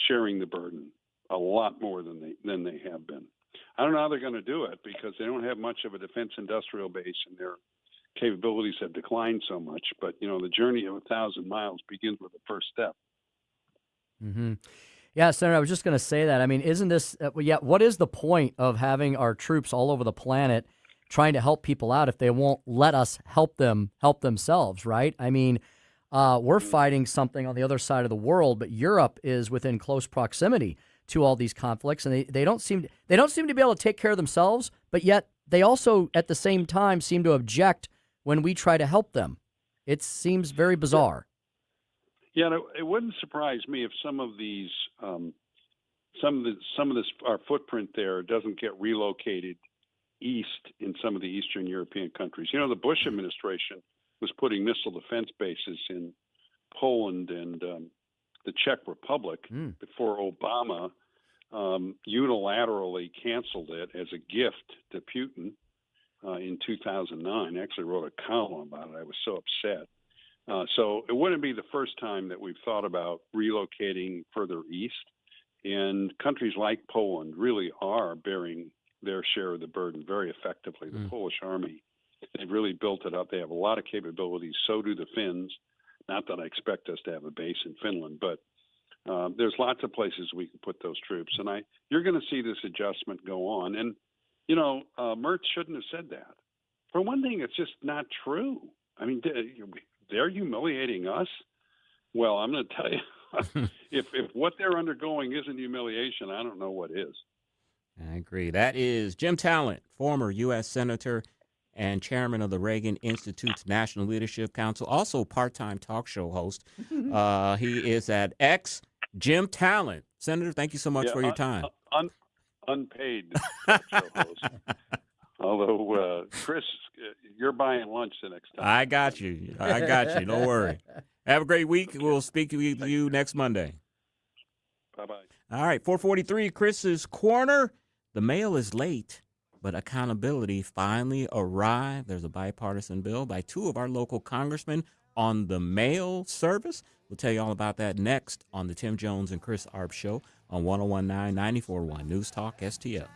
sharing the burden a lot more than they have been. I don't know how they're going to do it because they don't have much of a defense industrial base and their capabilities have declined so much. But, the journey of 1,000 miles begins with the first step. Mm-hmm. Yeah, Senator, I was just going to say that. I mean, isn't this what is the point of having our troops all over the planet trying to help people out if they won't let us help themselves, right? I mean, we're fighting something on the other side of the world, but Europe is within close proximity to all these conflicts, and they don't seem to be able to take care of themselves, but yet they also at the same time seem to object when we try to help them. It seems very bizarre. Yeah, it wouldn't surprise me if some of these, our footprint there doesn't get relocated east in some of the Eastern European countries. The Bush administration was putting missile defense bases in Poland and the Czech Republic before Obama unilaterally canceled it as a gift to Putin in 2009. I actually wrote a column about it. I was so upset. So it wouldn't be the first time that we've thought about relocating further east. And countries like Poland really are bearing their share of the burden very effectively. The Polish army, they've really built it up. They have a lot of capabilities. So do the Finns. Not that I expect us to have a base in Finland, but there's lots of places we can put those troops. And you're going to see this adjustment go on. And, Mertz shouldn't have said that. For one thing, it's just not true. I mean, they're humiliating us. Well, I'm going to tell you, if what they're undergoing isn't humiliation, I don't know what is. I agree. That is Jim Talent, former U.S. Senator and chairman of the Reagan Institute's National Leadership Council, also part-time talk show host. He is at X Jim Talent. Senator, thank you so much for your time. Unpaid talk show host. Although, Chris, you're buying lunch the next time. I got you. Don't worry. Have a great week. We'll speak with you next Monday. Bye-bye. All right, 443, Chris's Corner. The mail is late, but accountability finally arrived. There's a bipartisan bill by two of our local congressmen on the mail service. We'll tell you all about that next on the Tim Jones and Chris Arps Show on 101.9 94.1 News Talk STL.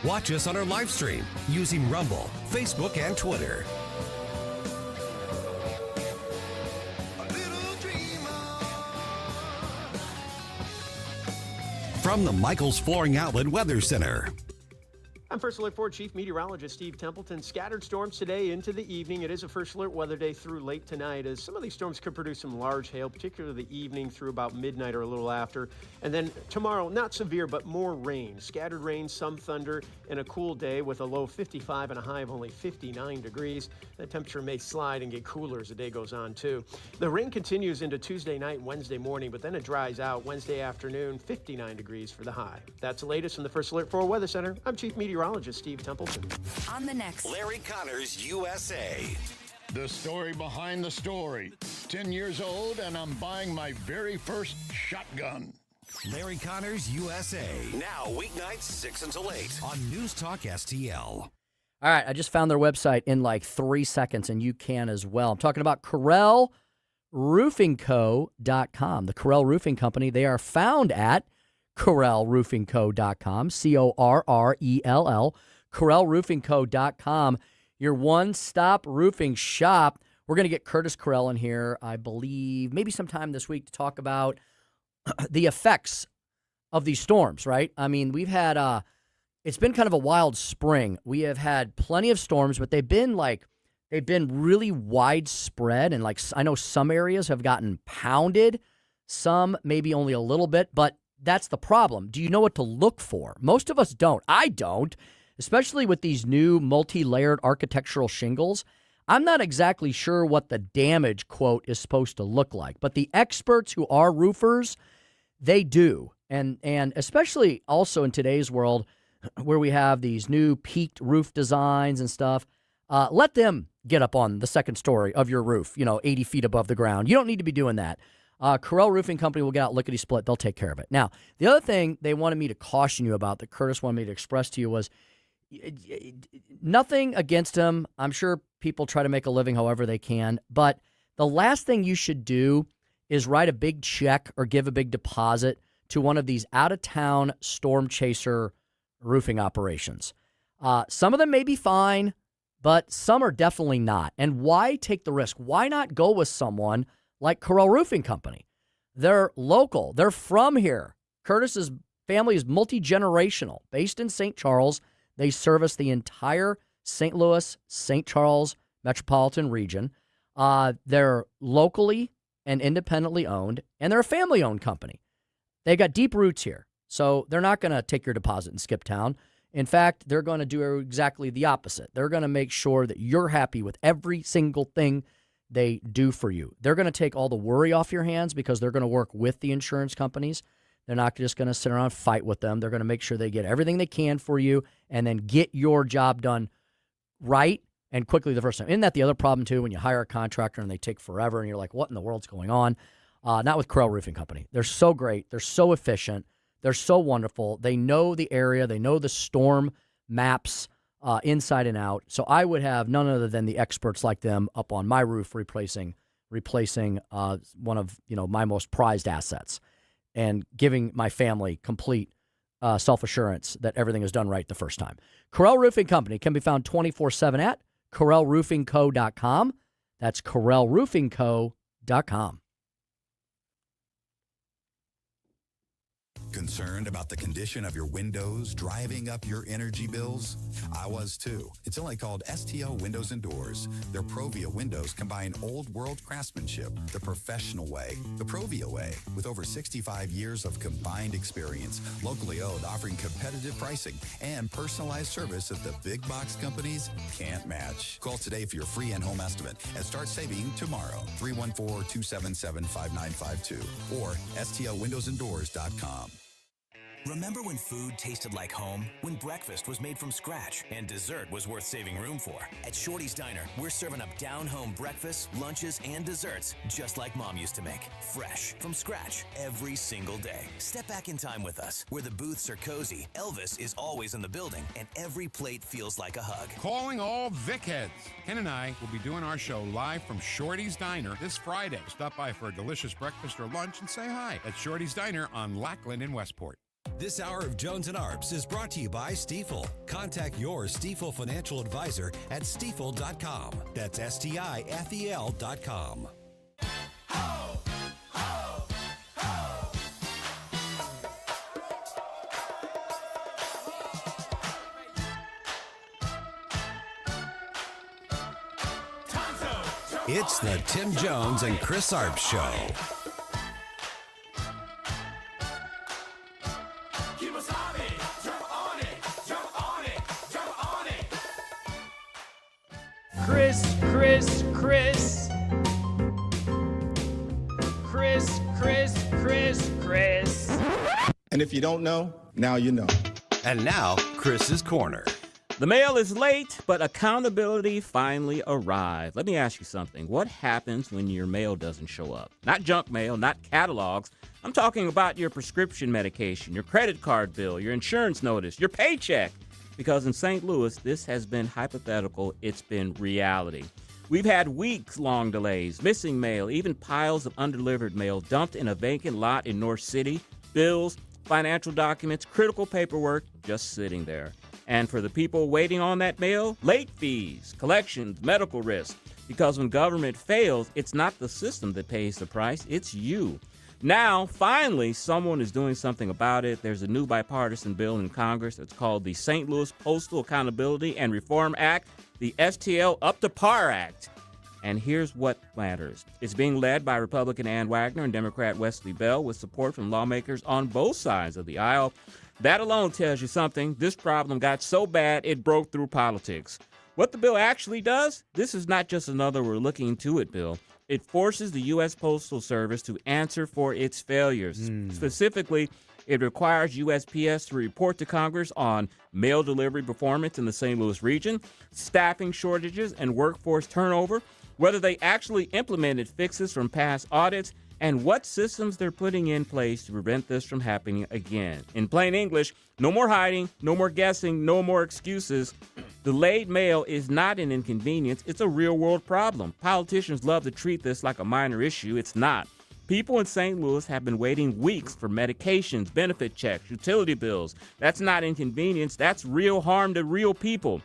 Watch us on our live stream using Rumble, Facebook, and Twitter. From the Michaels Flooring Outlet Weather Center. I'm First Alert 4 Chief Meteorologist Steve Templeton. Scattered storms today into the evening. It is a First Alert weather day through late tonight, as some of these storms could produce some large hail, particularly the evening through about midnight or a little after. And then tomorrow, not severe, but more rain. Scattered rain, some thunder, and a cool day with a low of 55 and a high of only 59 degrees. The temperature may slide and get cooler as the day goes on, too. The rain continues into Tuesday night and Wednesday morning, but then it dries out Wednesday afternoon, 59 degrees for the high. That's the latest from the First Alert 4 Weather Center. I'm Chief Meteorologist Steve Templeton. On the next, Larry Connors, USA. The story behind the story. 10 years old, and I'm buying my very first shotgun. Larry Connors, USA. Now, weeknights 6 until 8 on News Talk STL. All right, I just found their website in like 3 seconds, and you can as well. I'm talking about CorrellRoofingCo.com. The Correll Roofing Company, they are found at CorrellRoofingCo.com, CORRELL, CorrellRoofingCo.com, your one-stop roofing shop. We're going to get Curtis Correll in here, I believe, maybe sometime this week to talk about the effects of these storms, right? I mean, we've had, it's been kind of a wild spring. We have had plenty of storms, but they've been really widespread, and like I know some areas have gotten pounded, some maybe only a little bit, but that's the problem. Do you know what to look for? Most of us don't. I don't, especially with these new multi-layered architectural shingles. I'm not exactly sure what the damage quote is supposed to look like, but the experts who are roofers, they do. And especially also in today's world where we have these new peaked roof designs and stuff, let them get up on the second story of your roof, 80 feet above the ground. You don't need to be doing that. Correll Roofing Company will get out lickety-split. They'll take care of it. Now, the other thing they wanted me to caution you about that Curtis wanted me to express to you was nothing against him. I'm sure people try to make a living however they can. But the last thing you should do is write a big check or give a big deposit to one of these out-of-town storm chaser roofing operations. Some of them may be fine, but some are definitely not. And why take the risk? Why not go with someone like Correll Roofing Company? They're local. They're from here. Curtis's family is multi-generational. Based in St. Charles, they service the entire St. Louis, St. Charles metropolitan region. They're locally and independently owned, and they're a family-owned company. They got deep roots here, so they're not going to take your deposit and skip town. In fact, they're going to do exactly the opposite. They're going to make sure that you're happy with every single thing they do for you. They're going to take all the worry off your hands because they're going to work with the insurance companies. They're not just going to sit around and fight with them. They're going to make sure they get everything they can for you and then get your job done right and quickly the first time. Isn't that the other problem, too, when you hire a contractor and they take forever and you're like, what in the world's going on? Not with Correll Roofing Company. They're so great. They're so efficient. They're so wonderful. They know the area. They know the storm maps inside and out. So I would have none other than the experts like them up on my roof replacing one of my most prized assets and giving my family complete self-assurance that everything is done right the first time. Correll Roofing Company can be found 24/7 at CorrellRoofingCo.com. That's CorrellRoofingCo.com. Concerned about the condition of your windows driving up your energy bills? I was too. It's only called STL Windows and Doors. Their Provia windows combine old world craftsmanship the professional way, the Provia way, with over 65 years of combined experience, locally owned, offering competitive pricing and personalized service that the big box companies can't match. Call today for your free in-home estimate and start saving tomorrow. 314-277-5952 or stlwindowsanddoors.com. Remember when food tasted like home? When breakfast was made from scratch and dessert was worth saving room for? At Shorty's Diner, we're serving up down-home breakfasts, lunches, and desserts just like Mom used to make. Fresh, from scratch, every single day. Step back in time with us, where the booths are cozy, Elvis is always in the building, and every plate feels like a hug. Calling all Vic heads. Ken and I will be doing our show live from Shorty's Diner this Friday. Stop by for a delicious breakfast or lunch and say hi at Shorty's Diner on Lackland in Westport. This hour of Jones and Arps is brought to you by Stifel. Contact your Stifel financial advisor at stifel.com. That's STIFEL.com. It's the Tim Jones and Chris Arps Show. Chris. And if you don't know, now you know. And now, Chris's Corner. The mail is late, but accountability finally arrived. Let me ask you something. What happens when your mail doesn't show up? Not junk mail, not catalogs. I'm talking about your prescription medication, your credit card bill, your insurance notice, your paycheck. Because in St. Louis, this has been hypothetical. It's been reality. We've had weeks-long delays, missing mail, even piles of undelivered mail dumped in a vacant lot in North City, bills, financial documents, critical paperwork just sitting there. And for the people waiting on that mail, late fees, collections, medical risks. Because when government fails, it's not the system that pays the price, it's you. Now, finally, someone is doing something about it. There's a new bipartisan bill in Congress that's called the St. Louis Postal Accountability and Reform Act, the STL Up to Par Act. And here's what matters. It's being led by Republican Ann Wagner and Democrat Wesley Bell with support from lawmakers on both sides of the aisle. That alone tells you something. This problem got so bad it broke through politics. What the bill actually does? This is not just another we're looking into it bill. It forces the U.S. Postal Service to answer for its failures. Specifically, it requires USPS to report to Congress on mail delivery performance in the St. Louis region, staffing shortages and workforce turnover, whether they actually implemented fixes from past audits, and what systems they're putting in place to prevent this from happening again. In plain English, no more hiding, no more guessing, no more excuses. Delayed mail is not an inconvenience, it's a real-world problem. Politicians love to treat this like a minor issue. It's not. People in St. Louis have been waiting weeks for medications, benefit checks, utility bills. That's not inconvenience, that's real harm to real people.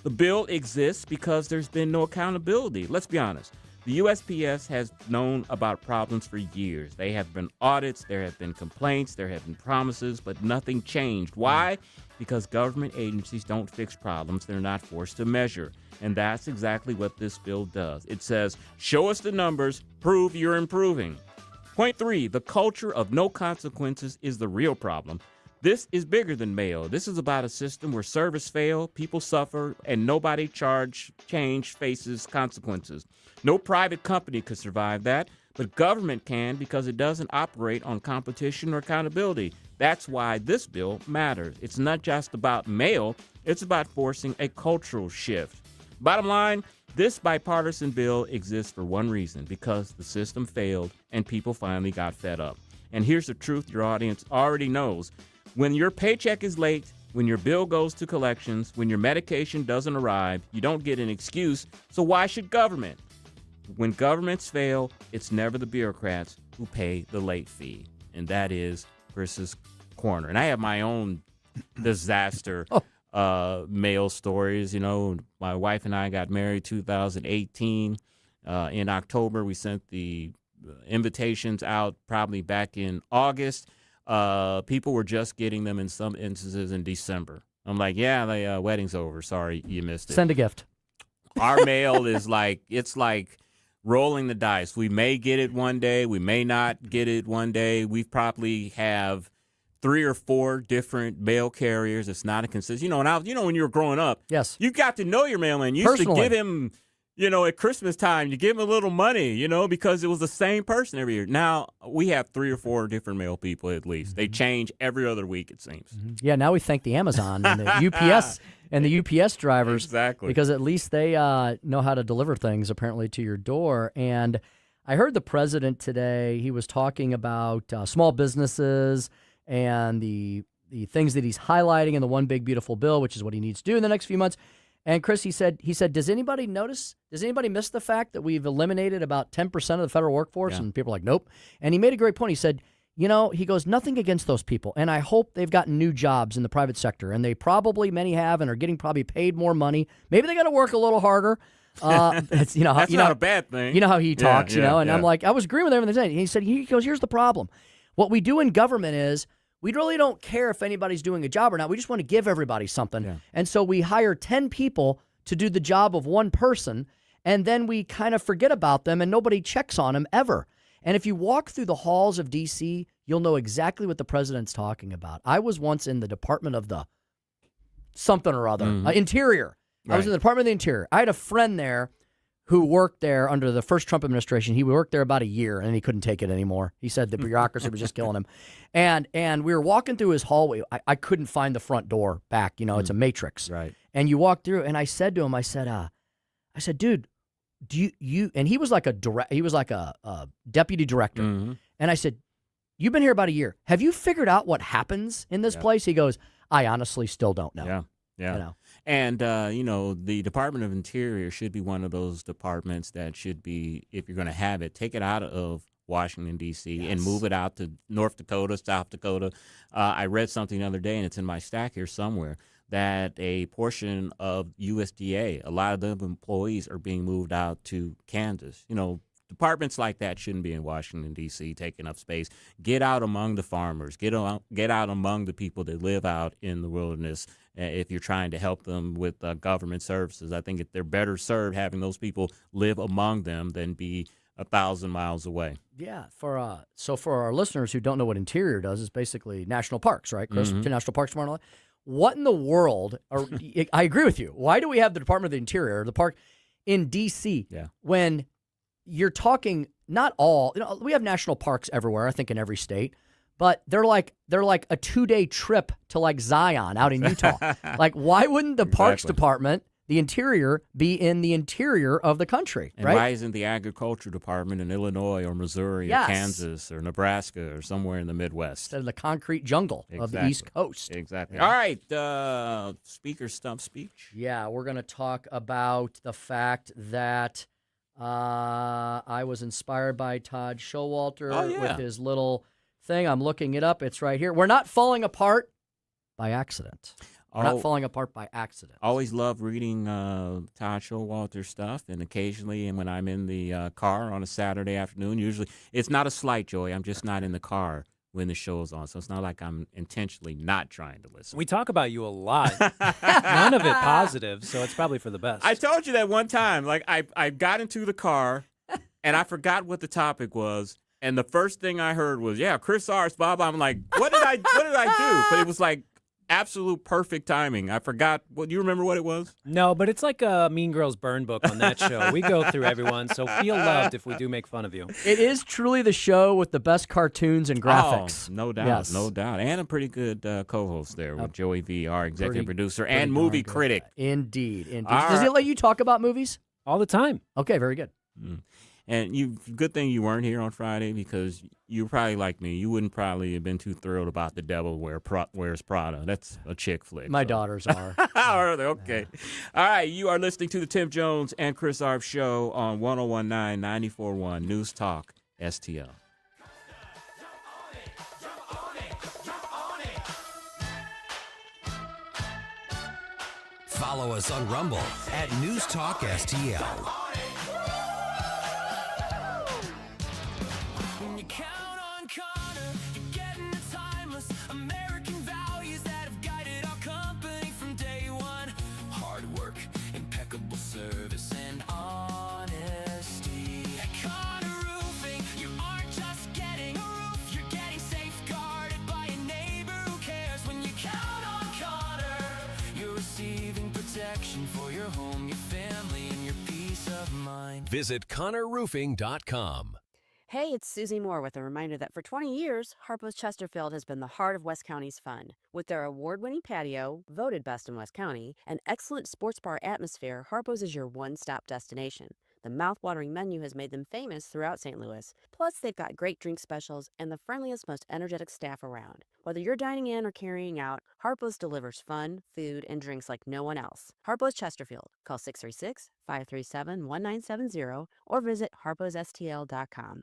The bill exists because there's been no accountability. Let's be honest. The USPS has known about problems for years. There have been audits, there have been complaints, there have been promises, but nothing changed. Why? Because government agencies don't fix problems they're not forced to measure. And that's exactly what this bill does. It says, show us the numbers, prove you're improving. Point 3, the culture of no consequences is the real problem. This is bigger than mail. This is about a system where service fail, people suffer, and nobody change faces consequences. No private company could survive that, but government can because it doesn't operate on competition or accountability. That's why this bill matters. It's not just about mail, it's about forcing a cultural shift. Bottom line, this bipartisan bill exists for one reason, because the system failed and people finally got fed up. And here's the truth your audience already knows. When your paycheck is late, when your bill goes to collections, when your medication doesn't arrive, you don't get an excuse, so why should government? When governments fail, it's never the bureaucrats who pay the late fee. And that is Chris's Corner. And I have my own disaster mail stories. You know, my wife and I got married 2018. In October, we sent the invitations out probably back in August. people were just getting them in some instances in December. I'm like, yeah, the wedding's over. Sorry, you missed it. Send a gift. Our mail is it's like rolling the dice. We may get it one day. We may not get it one day. We probably have 3 or 4 different mail carriers. It's not a consistent. When you were growing up, yes, you got to know your mailman. You used to give him, at Christmas time, you give him a little money, because it was the same person every year. Now we have 3 or 4 different mail people at least. They change every other week, it seems. Yeah, now we thank the Amazon and the UPS and the UPS drivers. Exactly. Because at least they know how to deliver things, apparently, to your door. And I heard the president today, he was talking about small businesses and the things that he's highlighting in the One Big Beautiful Bill, which is what he needs to do in the next few months. And Chris, he said, does anybody miss the fact that we've eliminated about 10% of the federal workforce? Yeah. And people are like, nope. And he made a great point. He said, he goes, nothing against those people. And I hope they've gotten new jobs in the private sector. And they probably, many have, and are getting probably paid more money. Maybe they got to work a little harder. That's not a bad thing. You know how he talks, and I'm like, I was agreeing with everything he said. He goes, here's the problem. What we do in government is we really don't care if anybody's doing a job or not. We just want to give everybody something. Yeah. And so we hire 10 people to do the job of one person, and then we kind of forget about them, and nobody checks on them ever. And if you walk through the halls of D.C., you'll know exactly what the president's talking about. I was once in the Department of the something or other, Interior. Right. I was in the Department of the Interior. I had a friend there who worked there under the first Trump administration. He worked there about a year, and he couldn't take it anymore. He said the bureaucracy was just killing him. And we were walking through his hallway. I couldn't find the front door back. It's a matrix. Right. And you walk through, and I said to him, I said, dude, do you? And he was like a deputy director. Mm-hmm. And I said, you've been here about a year. Have you figured out what happens in this place? He goes, I honestly still don't know. Yeah. Yeah. And, the Department of Interior should be one of those departments that should be, if you're going to have it, take it out of Washington, D.C., and move it out to North Dakota, South Dakota. I read something the other day, and it's in my stack here somewhere, that a portion of USDA, a lot of the employees are being moved out to Kansas. Departments like that shouldn't be in Washington, D.C., taking up space. Get out among the farmers. Get out among the people that live out in the wilderness if you're trying to help them with government services. I think they're better served having those people live among them than be 1,000 miles away. Yeah. For our listeners who don't know what Interior does, it's basically national parks, right, Chris? Mm-hmm. National Parks Tomorrow. What in the world? I agree with you. Why do we have the Department of the Interior, the park in D.C., when you're talking not all, we have national parks everywhere, I think in every state, but they're like a 2-day trip to like Zion out in Utah. Like, why wouldn't the Parks Department, the Interior, be in the interior of the country? And right? Why isn't the Agriculture Department in Illinois or Missouri or Kansas or Nebraska or somewhere in the Midwest? Instead of the concrete jungle of the East Coast. Exactly. Yeah. All right, Speaker Stump Speech. Yeah, we're going to talk about the fact that I was inspired by Todd Showalter with his little thing. I'm looking it up. It's right here. We're not falling apart by accident. We're not falling apart by accident. Always love reading Todd Showalter stuff, and occasionally, and when I'm in the car on a Saturday afternoon, usually it's not a slight, Joey. I'm just not in the car when the show is on, so it's not like I'm intentionally not trying to listen. We talk about you a lot. None of it positive, so it's probably for the best. I told you that one time. Like, I got into the car, and I forgot what the topic was, and the first thing I heard was, Chris Arps, blah, blah. I'm like, what did I do? But it was like absolute perfect timing. I forgot. Do you remember what it was? No, but it's like a Mean Girls burn book on that show. We go through everyone, so feel loved if we do make fun of you. It is truly the show with the best cartoons and graphics. Oh, no doubt, no doubt. And a pretty good co-host there with Joey V, our executive producer and movie critic. Indeed. Does he let you talk about movies? All the time. Okay, very good. And good thing you weren't here on Friday, because you're probably like me. You wouldn't probably have been too thrilled about The Devil Wears Prada. That's a chick flick. My daughters are. Are they? Okay. All right. You are listening to the Tim Jones and Chris Arps show on 101.9, 94.1 News Talk STL. Follow us on Rumble at News Talk STL. When you count on Connor, you're getting tired. Visit ConnorRoofing.com. Hey, it's Susie Moore with a reminder that for 20 years, Harpo's Chesterfield has been the heart of West County's fun. With their award-winning patio, voted best in West County, and excellent sports bar atmosphere, Harpo's is your one-stop destination. The mouth-watering menu has made them famous throughout St. Louis. Plus, they've got great drink specials and the friendliest, most energetic staff around. Whether you're dining in or carrying out, Harpo's delivers fun, food, and drinks like no one else. Harpo's Chesterfield. Call 636-537-1970 or visit harposstl.com.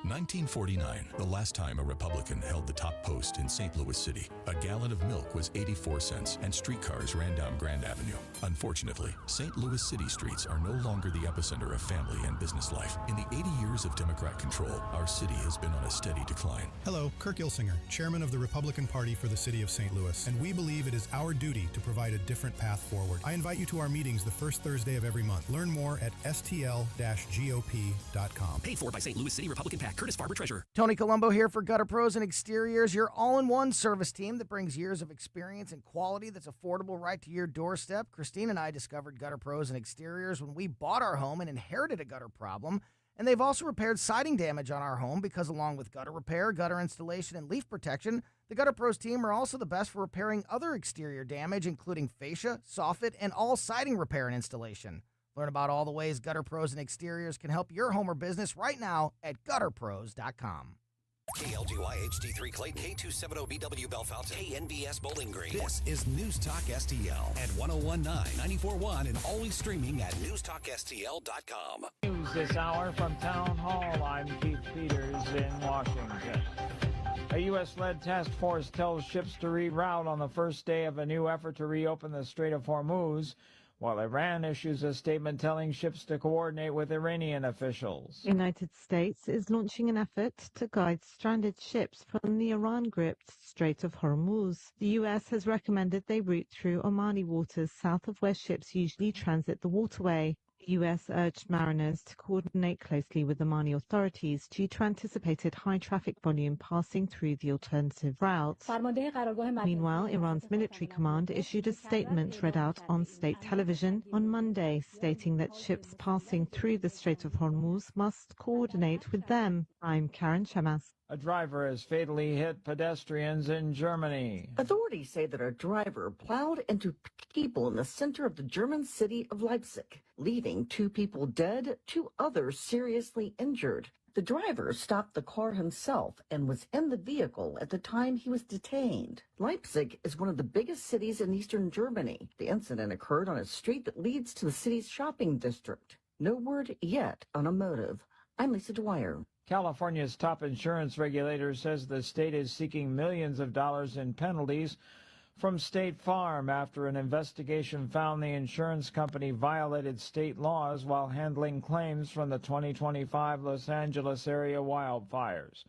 1949, the last time a Republican held the top post in St. Louis City. A gallon of milk was 84 cents and streetcars ran down Grand Avenue. Unfortunately, St. Louis city streets are no longer the epicenter of family and business life. In the 80 years of Democrat control, our city has been on a steady decline. Hello, Kirk Ilsinger, chairman of the Republican Party for the city of St. Louis, and we believe it is our duty to provide a different path forward. I invite you to our meetings the first Thursday of every month. Learn more at stl-gop.com. Paid for by St. Louis City Republican PAC. Curtis Farber, Treasurer. Tony Colombo here for Gutter Pros and Exteriors, your all-in-one service team that brings years of experience and quality that's affordable right to your doorstep. Christine and I discovered Gutter Pros and Exteriors when we bought our home and inherited a gutter problem. And they've also repaired siding damage on our home because along with gutter repair, gutter installation, and leaf protection, the Gutter Pros team are also the best for repairing other exterior damage, including fascia, soffit, and all siding repair and installation. Learn about all the ways Gutter Pros and Exteriors can help your home or business right now at gutterpros.com. KLGY HD3 Clay, K270BW Bellefontaine, KNBS Bowling Green. This is News Talk STL at 1019, 94.1, and always streaming at newstalkstl.com. News this hour from Town Hall. I'm Keith Peters in Washington. A U.S.-led task force tells ships to reroute on the first day of a new effort to reopen the Strait of Hormuz, while Iran issues a statement telling ships to coordinate with Iranian officials. The United States is launching an effort to guide stranded ships from the Iran-gripped Strait of Hormuz. The U.S. has recommended they route through Omani waters south of where ships usually transit the waterway. The U.S. urged mariners to coordinate closely with Omani authorities due to anticipated high traffic volume passing through the alternative routes. Meanwhile, Iran's military command issued a statement read out on state television on Monday, stating that ships passing through the Strait of Hormuz must coordinate with them. I'm Karen Shemas. A driver has fatally hit pedestrians in Germany. Authorities say that a driver plowed into people in the center of the German city of Leipzig, leaving 2 people dead, 2 others seriously injured. The driver stopped the car himself and was in the vehicle at the time he was detained. Leipzig is one of the biggest cities in eastern Germany. The incident occurred on a street that leads to the city's shopping district. No word yet on a motive. I'm Lisa Dwyer. California's top insurance regulator says the state is seeking millions of dollars in penalties from State Farm after an investigation found the insurance company violated state laws while handling claims from the 2025 Los Angeles area wildfires.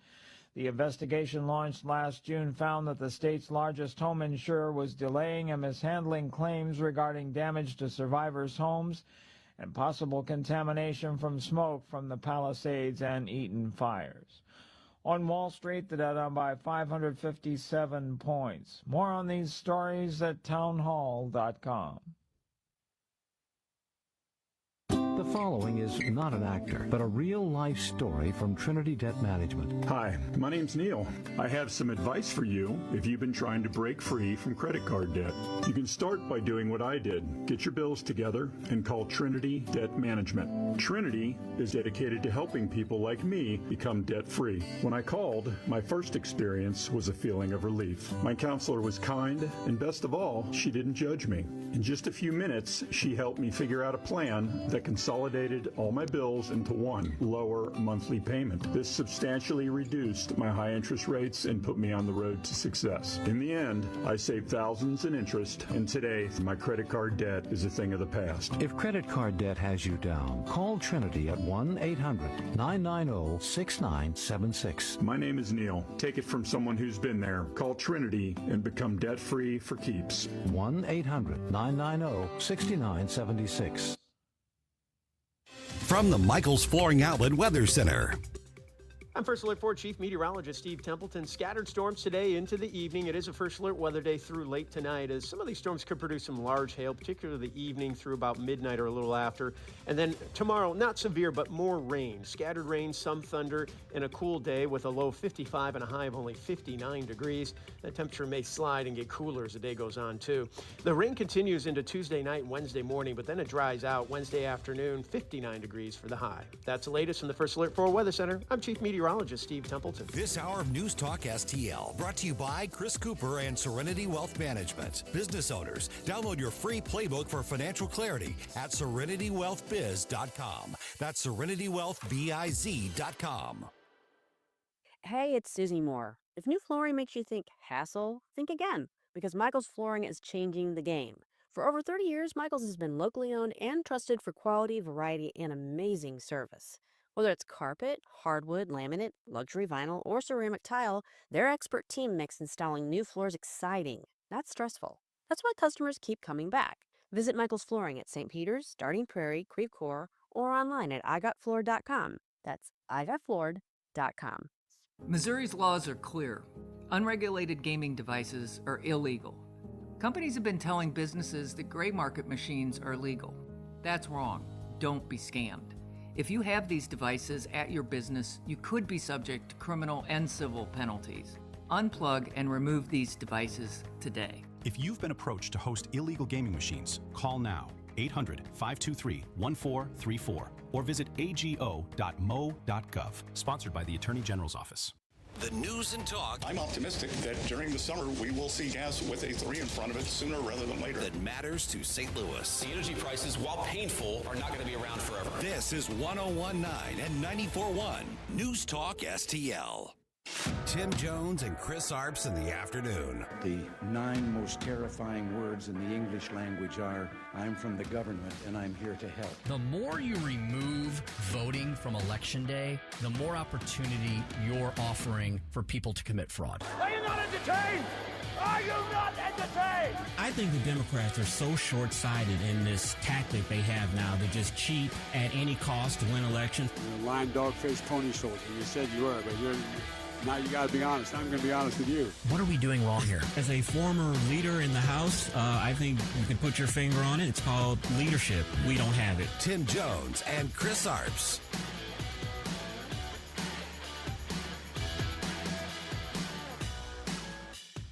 The investigation launched last June found that the state's largest home insurer was delaying and mishandling claims regarding damage to survivors' homes and possible contamination from smoke from the Palisades and Eaton fires. On Wall Street, the Dow down by 557 points. More on these stories at townhall.com. The following is not an actor, but a real-life story from Trinity Debt Management. Hi, my name's Neil. I have some advice for you if you've been trying to break free from credit card debt. You can start by doing what I did. Get your bills together and call Trinity Debt Management. Trinity is dedicated to helping people like me become debt-free. When I called, my first experience was a feeling of relief. My counselor was kind, and best of all, she didn't judge me. In just a few minutes, she helped me figure out a plan that consolidated all my bills into one lower monthly payment. This substantially reduced my high interest rates and put me on the road to success. In the end, I saved thousands in interest, and today my credit card debt is a thing of the past. If credit card debt has you down, call Trinity at 1-800-990-6976. My name is Neil. Take it from someone who's been there. Call Trinity and become debt-free for keeps. 1-800-990-6976. From the Michaels Flooring Outlet Weather Center. I'm First Alert 4 Chief Meteorologist Steve Templeton. Scattered storms today into the evening. It is a First Alert weather day through late tonight, as some of these storms could produce some large hail, particularly the evening through about midnight or a little after. And then tomorrow, not severe, but more rain. Scattered rain, some thunder, and a cool day with a low 55 and a high of only 59 degrees. The temperature may slide and get cooler as the day goes on, too. The rain continues into Tuesday night and Wednesday morning, but then it dries out Wednesday afternoon, 59 degrees for the high. That's the latest from the First Alert 4 Weather Center. I'm Chief Meteorologist Steve Templeton. This hour of News Talk STL brought to you by Chris Cooper and Serenity Wealth Management. Business owners, download your free playbook for financial clarity at serenitywealthbiz.com. That's serenitywealthbiz.com. Hey, it's Susie Moore. If new flooring makes you think hassle, think again, because Michael's Flooring is changing the game. For over 30 years, Michael's has been locally owned and trusted for quality, variety, and amazing service. Whether it's carpet, hardwood, laminate, luxury vinyl, or ceramic tile, their expert team makes installing new floors exciting, not stressful. That's why customers keep coming back. Visit Michael's Flooring at St. Peter's, Starting Prairie, Creve Coeur, or online at igotfloored.com. That's igotfloored.com. Missouri's laws are clear. Unregulated gaming devices are illegal. Companies have been telling businesses that gray market machines are legal. That's wrong. Don't be scammed. If you have these devices at your business, you could be subject to criminal and civil penalties. Unplug and remove these devices today. If you've been approached to host illegal gaming machines, call now 800-523-1434 or visit ago.mo.gov. Sponsored by the Attorney General's Office. The news and talk. I'm optimistic that during the summer we will see gas with a 3 in front of it sooner rather than later. That matters to St. Louis. The energy prices, while painful, are not going to be around forever. This is 101.9 and 94.1 News Talk STL. Tim Jones and Chris Arps in the afternoon. The 9 most terrifying words in the English language are, I'm from the government and I'm here to help. The more you remove voting from Election Day, the more opportunity you're offering for people to commit fraud. Are you not entertained? Are you not entertained? I think the Democrats are so short-sighted in this tactic they have now to just cheat at any cost to win elections. You're a lying dog-faced pony soldier. You said you were, but now you got to be honest. I'm going to be honest with you. What are we doing wrong here? As a former leader in the House, I think you can put your finger on it. It's called leadership. We don't have it. Tim Jones and Chris Arps.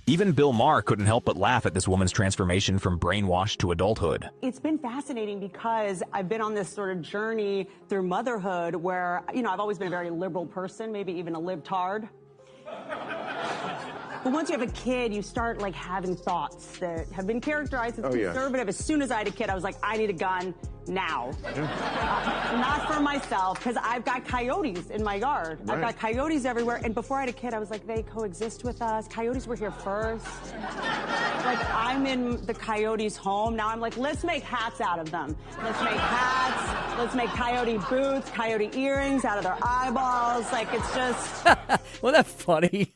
Even Bill Maher couldn't help but laugh at this woman's transformation from brainwashed to adulthood. It's been fascinating because I've been on this sort of journey through motherhood where, I've always been a very liberal person, maybe even a libtard. But once you have a kid, you start having thoughts that have been characterized as conservative. As soon as I had a kid, I was like, I need a gun now. Not for myself, because I've got coyotes in my yard. Right. I've got coyotes everywhere. And before I had a kid, I was like, they coexist with us. Coyotes were here first. I'm in the coyotes' home. Now I'm like, let's make hats out of them. Let's make hats. Let's make coyote boots, coyote earrings out of their eyeballs. It's just... Wasn't that funny?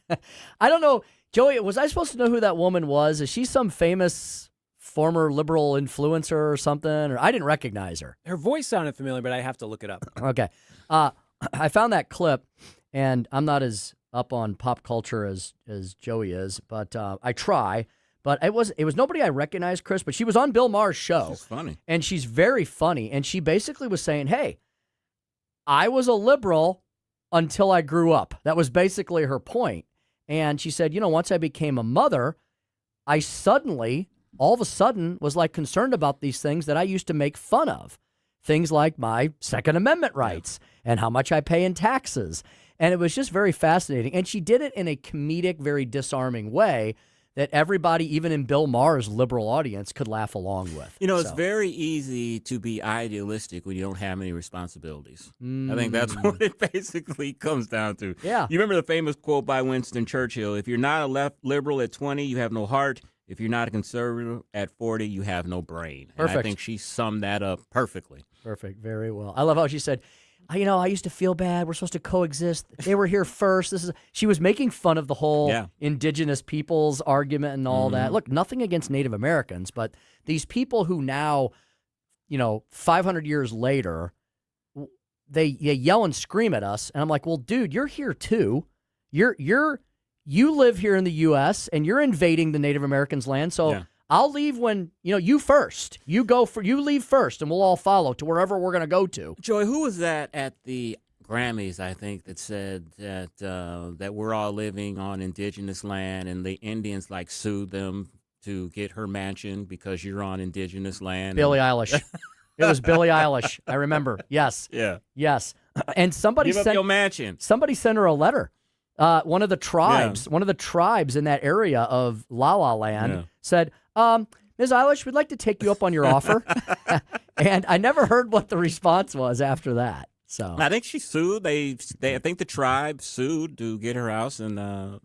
I don't know. Joey, was I supposed to know who that woman was? Is she some famous former liberal influencer or something? Or I didn't recognize her. Her voice sounded familiar, but I have to look it up. Okay. I found that clip, and I'm not as up on pop culture as Joey is, but I try. But it was nobody I recognized, Chris, but she was on Bill Maher's show. She's funny. And she's very funny. And she basically was saying, hey, I was a liberal until I grew up. That was basically her point. And she said, once I became a mother, I all of a sudden was concerned about these things that I used to make fun of. Things like my Second Amendment rights and how much I pay in taxes. And it was just very fascinating. And she did it in a comedic, very disarming way that everybody, even in Bill Maher's liberal audience, could laugh along with. It's very easy to be idealistic when you don't have any responsibilities. I think that's what it basically comes down to. Yeah. You remember the famous quote by Winston Churchill, if you're not a left liberal at 20, you have no heart. If you're not a conservative at 40, you have no brain. Perfect. And I think she summed that up perfectly. Perfect. Very well. I love how she said, I used to feel bad. We're supposed to coexist. They were here first. She was making fun of the whole indigenous peoples argument and all that. Look, nothing against Native Americans, but these people who now, 500 years later, they yell and scream at us, and I'm like, well, dude, you're here too. You live here in the U.S. and you're invading the Native Americans' land, so I'll leave when you first. You leave first, and we'll all follow to wherever we're gonna go to. Joy, who was that at the Grammys, I think, that said that we're all living on indigenous land, and the Indians sued them to get her mansion because you're on indigenous land? Billie Eilish. It was Billie Eilish. I remember. Yes. Yeah. Yes. And somebody Give up your mansion. Somebody sent her a letter. One of the tribes in that area of La La Land said, Ms. Eilish, we'd like to take you up on your offer. And I never heard what the response was after that. So I think she sued. I think the tribe sued to get her house, and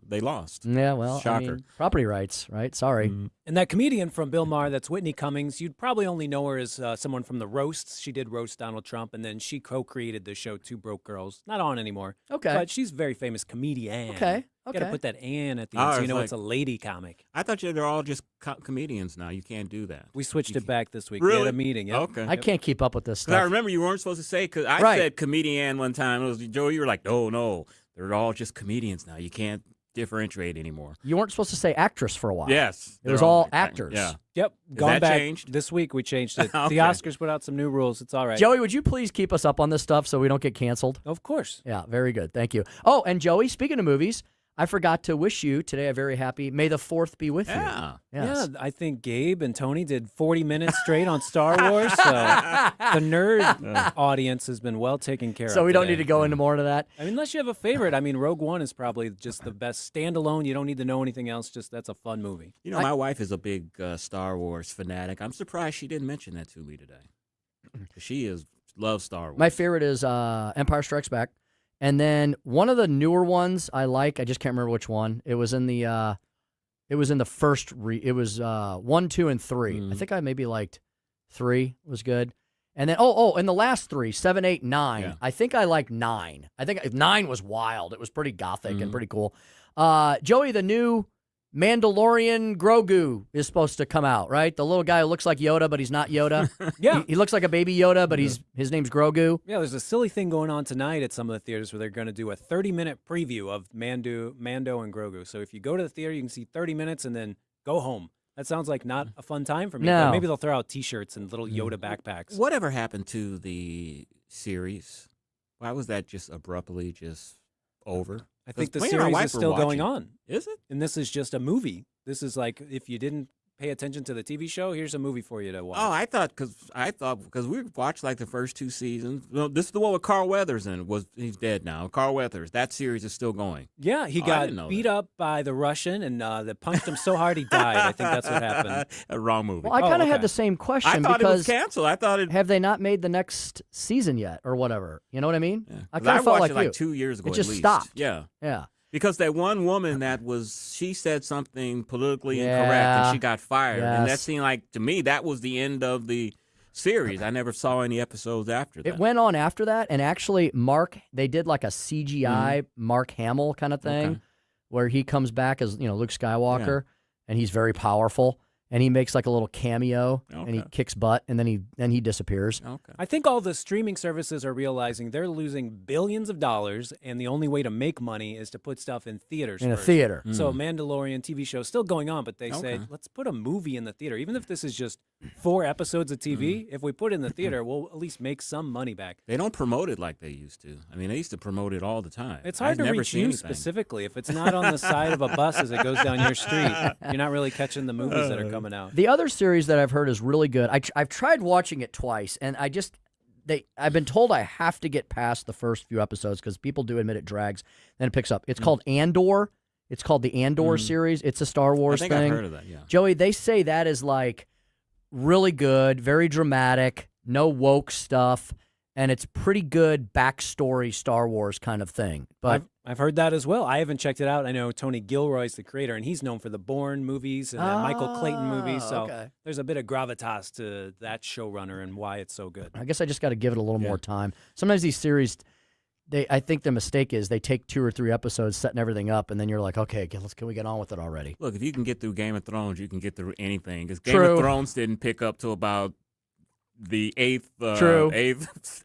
they lost. Yeah, well, shocker. Property rights, right? Sorry. Mm-hmm. And that comedian from Bill Maher, that's Whitney Cummings, you'd probably only know her as someone from the roasts. She did roast Donald Trump, and then she co-created the show Two Broke Girls. Not on anymore. Okay. But she's a very famous comedian. Okay. You got to put that "and" at the end, so you know like, it's a lady comic. I thought they're all just comedians now. You can't do that. We switched it back this week. Really? We had a meeting. Yep. Okay. I can't keep up with this stuff. I remember you weren't supposed to say, because I said comedian one time. It was Joey. You were like, no, they're all just comedians now. You can't differentiate anymore. You weren't supposed to say actress for a while. Yes. It was all actors. Yeah. Yep. Has Gone that back. changed? This week we changed it. Okay. The Oscars put out some new rules. It's all right. Joey, would you please keep us up on this stuff so we don't get canceled? Of course. Yeah, very good. Thank you. Oh, and Joey, speaking of movies, I forgot to wish you today a very happy May the 4th be with you. Yes. Yeah, I think Gabe and Tony did 40 minutes straight on Star Wars, so the nerd audience has been well taken care of. So we don't today. need to go into more into that? I mean, unless you have a favorite. I mean, Rogue One is probably just the best standalone. You don't need to know anything else. Just that's a fun movie. You know, my wife is a big Star Wars fanatic. I'm surprised she didn't mention that to me today. She loves Star Wars. My favorite is Empire Strikes Back. And then one of the newer ones I like, I just can't remember which one. It was in the first it was 1, 2, and 3. I think I maybe liked 3 was good. And then and the last 3, 7, 8, 9. Yeah. I think I liked 9. I think 9 was wild. It was pretty gothic and pretty cool. Joey, the new Mandalorian Grogu is supposed to come out, right? The little guy who looks like Yoda, but he's not Yoda. Yeah. He looks like a baby Yoda, but his name's Grogu. Yeah, there's a silly thing going on tonight at some of the theaters where they're going to do a 30-minute preview of Mando and Grogu. So if you go to the theater, you can see 30 minutes and then go home. That sounds like not a fun time for me. No. But maybe they'll throw out T-shirts and little Yoda backpacks. Whatever happened to the series? Why was that just abruptly just over? I think the series is still going on. Is it? And this is just a movie. This is like, if you didn't pay attention to the TV show, here's a movie for you to watch. Oh, I thought because we watched like the first 2 seasons. No, this is the one with Carl Weathers in. He's dead now. Carl Weathers. That series is still going. Yeah, he got beat up by the Russian, and they punched him so hard he died. I think that's what happened. A wrong movie. Well, I kind of had the same question. I thought because it was canceled. I thought have they not made the next season yet or whatever? You know what I mean? Yeah. I kind of felt watched like it like 2 years ago. It just at least. stopped. Yeah. Yeah. Because that one woman she said something politically incorrect and she got fired. Yes. And that seemed like, to me, that was the end of the series. I never saw any episodes after that. It went on after that, and actually they did like a CGI Mark Hamill kind of thing where he comes back as, Luke Skywalker, and he's very powerful. And he makes like a little cameo, and he kicks butt, and then he disappears. Okay. I think all the streaming services are realizing they're losing billions of dollars, and the only way to make money is to put stuff in theaters. In first. a theater. So Mandalorian TV show is still going on, but they say, let's put a movie in the theater. Even if this is just 4 episodes of TV, if we put it in the theater, we'll at least make some money back. They don't promote it like they used to. I mean, they used to promote it all the time. It's hard to reach you specifically. If it's not on the side of a bus as it goes down your street, you're not really catching the movies that are coming out. The other series that I've heard is really good. I've tried watching it twice, and I've been told I have to get past the first few episodes because people do admit it drags. Then it picks up. It's called Andor. It's called the Andor series. It's a Star Wars thing. I think I've heard of that, yeah. Joey, they say that is like really good, very dramatic, no woke stuff, and it's pretty good backstory Star Wars kind of thing. But I've heard that as well. I haven't checked it out. I know Tony Gilroy's the creator, and he's known for the Bourne movies and the Michael Clayton movies. So there's a bit of gravitas to that showrunner and why it's so good. I guess I just got to give it a little more time. Sometimes these series, I think the mistake is they take 2 or 3 episodes setting everything up, and then you're like, okay, can we get on with it already? Look, if you can get through Game of Thrones, you can get through anything. Because Game of Thrones didn't pick up till about the eighth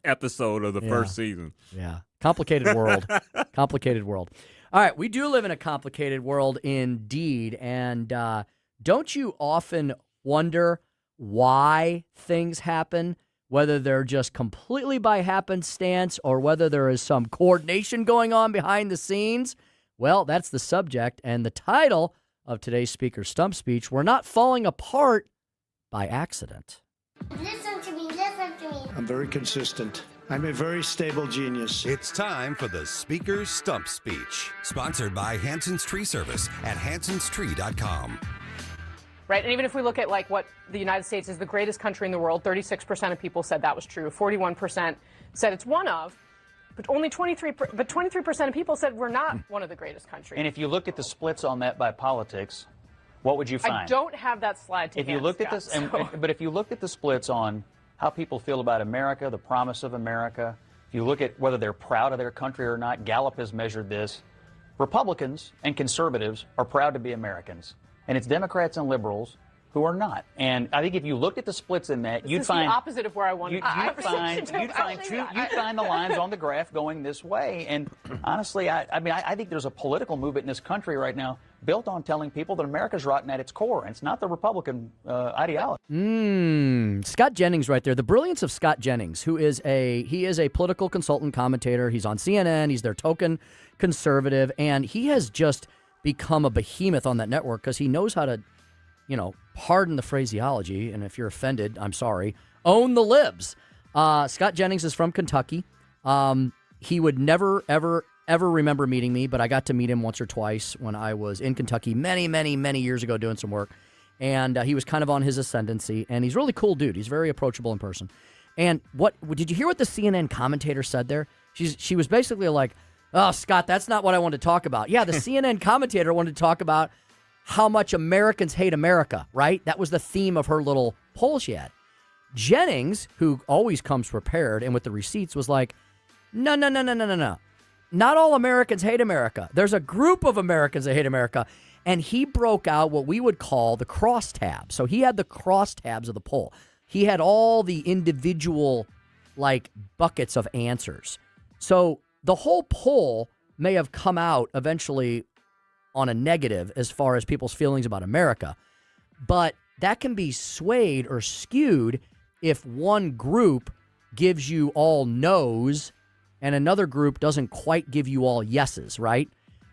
episode of the first season. Yeah. Complicated world. Complicated world. All right. We do live in a complicated world indeed. And don't you often wonder why things happen, whether they're just completely by happenstance or whether there is some coordination going on behind the scenes? Well, that's the subject and the title of today's Speaker's Stump Speech. We're not falling apart by accident. Listen to me, listen to me. I'm very consistent. I'm a very stable genius. It's time for the Speaker's Stump Speech, sponsored by Hanson's Tree Service at hansonstree.com. Right, and even if we look at like what the United States is the greatest country in the world, 36% of people said that was true. 41% said it's one of, but only 23% of people said we're not one of the greatest countries. And if you look at the splits on that by politics, what would you find? I don't have that slide to if you looked at this, but if you looked at the splits on how people feel about America, the promise of America, if you look at whether they're proud of their country or not, Gallup has measured this. Republicans and conservatives are proud to be Americans, and it's Democrats and liberals who are not. And I think if you looked at the splits in that, you'd find the opposite of where I wanted. You'd find the lines on the graph going this way. And honestly, I think there's a political movement in this country right now built on telling people that America's rotten at its core, and it's not the Republican ideology. Scott Jennings right there. The brilliance of Scott Jennings, he is a political consultant commentator. He's on CNN. He's their token conservative, and he has just become a behemoth on that network because he knows how to, pardon the phraseology, and if you're offended, I'm sorry, own the libs. Scott Jennings is from Kentucky. He would never, ever remember meeting me, but I got to meet him once or twice when I was in Kentucky many, many, many years ago doing some work. And he was kind of on his ascendancy, and he's a really cool dude. He's very approachable in person. And did you hear what the CNN commentator said there? She was basically like, "Oh, Scott, that's not what I wanted to talk about." Yeah, the CNN commentator wanted to talk about how much Americans hate America, right? That was the theme of her little poll she had. Jennings, who always comes prepared and with the receipts, was like, no. Not all Americans hate America. There's a group of Americans that hate America. And he broke out what we would call the crosstabs. So he had the crosstabs of the poll. He had all the individual, buckets of answers. So the whole poll may have come out eventually on a negative as far as people's feelings about America. But that can be swayed or skewed if one group gives you all no's and another group doesn't quite give you all yeses, right?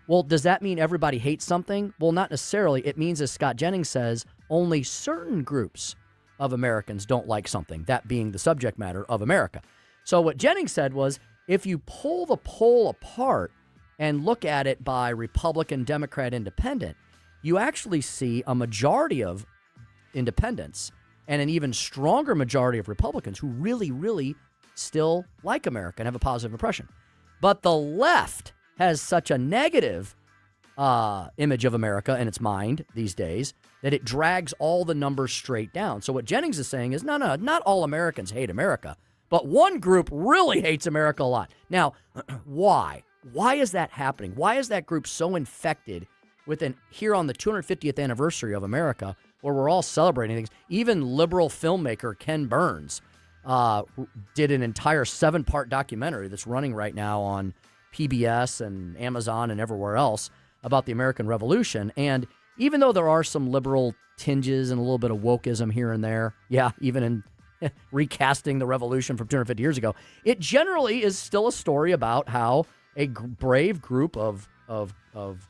Well, does that mean everybody hates something? Well, not necessarily. It means, as Scott Jennings says, only certain groups of Americans don't like something, that being the subject matter of America. So what Jennings said was, if you pull the poll apart and look at it by Republican, Democrat, Independent, you actually see a majority of independents and an even stronger majority of Republicans who really, really still like America and have a positive impression. But the left has such a negative image of America in its mind these days that it drags all the numbers straight down. So what Jennings is saying is, no, not all Americans hate America, but one group really hates America a lot. Now, why? Why is that happening? Why is that group so infected here on the 250th anniversary of America, where we're all celebrating things? Even liberal filmmaker Ken Burns did an entire 7-part documentary that's running right now on PBS and Amazon and everywhere else about the American Revolution. And even though there are some liberal tinges and a little bit of wokeism here and there, even in recasting the revolution from 250 years ago, it generally is still a story about how a brave group of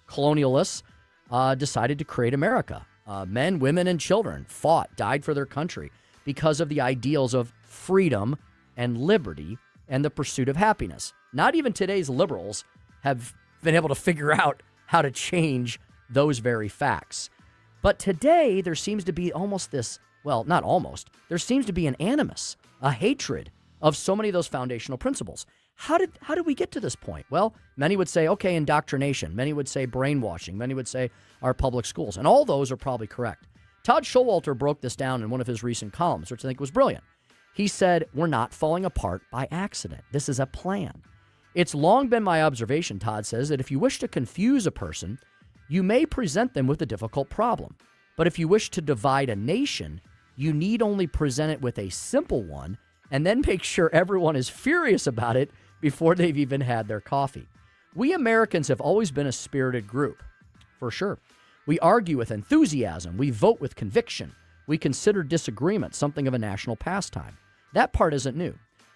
colonialists decided to create America. Men, women, and children died for their country because of the ideals of freedom and liberty and the pursuit of happiness. Not even today's liberals have been able to figure out how to change those very facts. But today, there seems to be there seems to be an animus, a hatred of so many of those foundational principles. How did we get to this point? Well, many would say, okay, indoctrination. Many would say brainwashing. Many would say our public schools. And all those are probably correct. Todd Showalter broke this down in one of his recent columns, which I think was brilliant. He said, we're not falling apart by accident. This is a plan. It's long been my observation, Todd says, that if you wish to confuse a person, you may present them with a difficult problem. But if you wish to divide a nation, You need only present it with a simple one and then make sure everyone is furious about it before they've even had their coffee. We Americans have always been a spirited group, for sure. We argue with enthusiasm. We vote with conviction. We consider disagreement something of a national pastime. That part isn't new.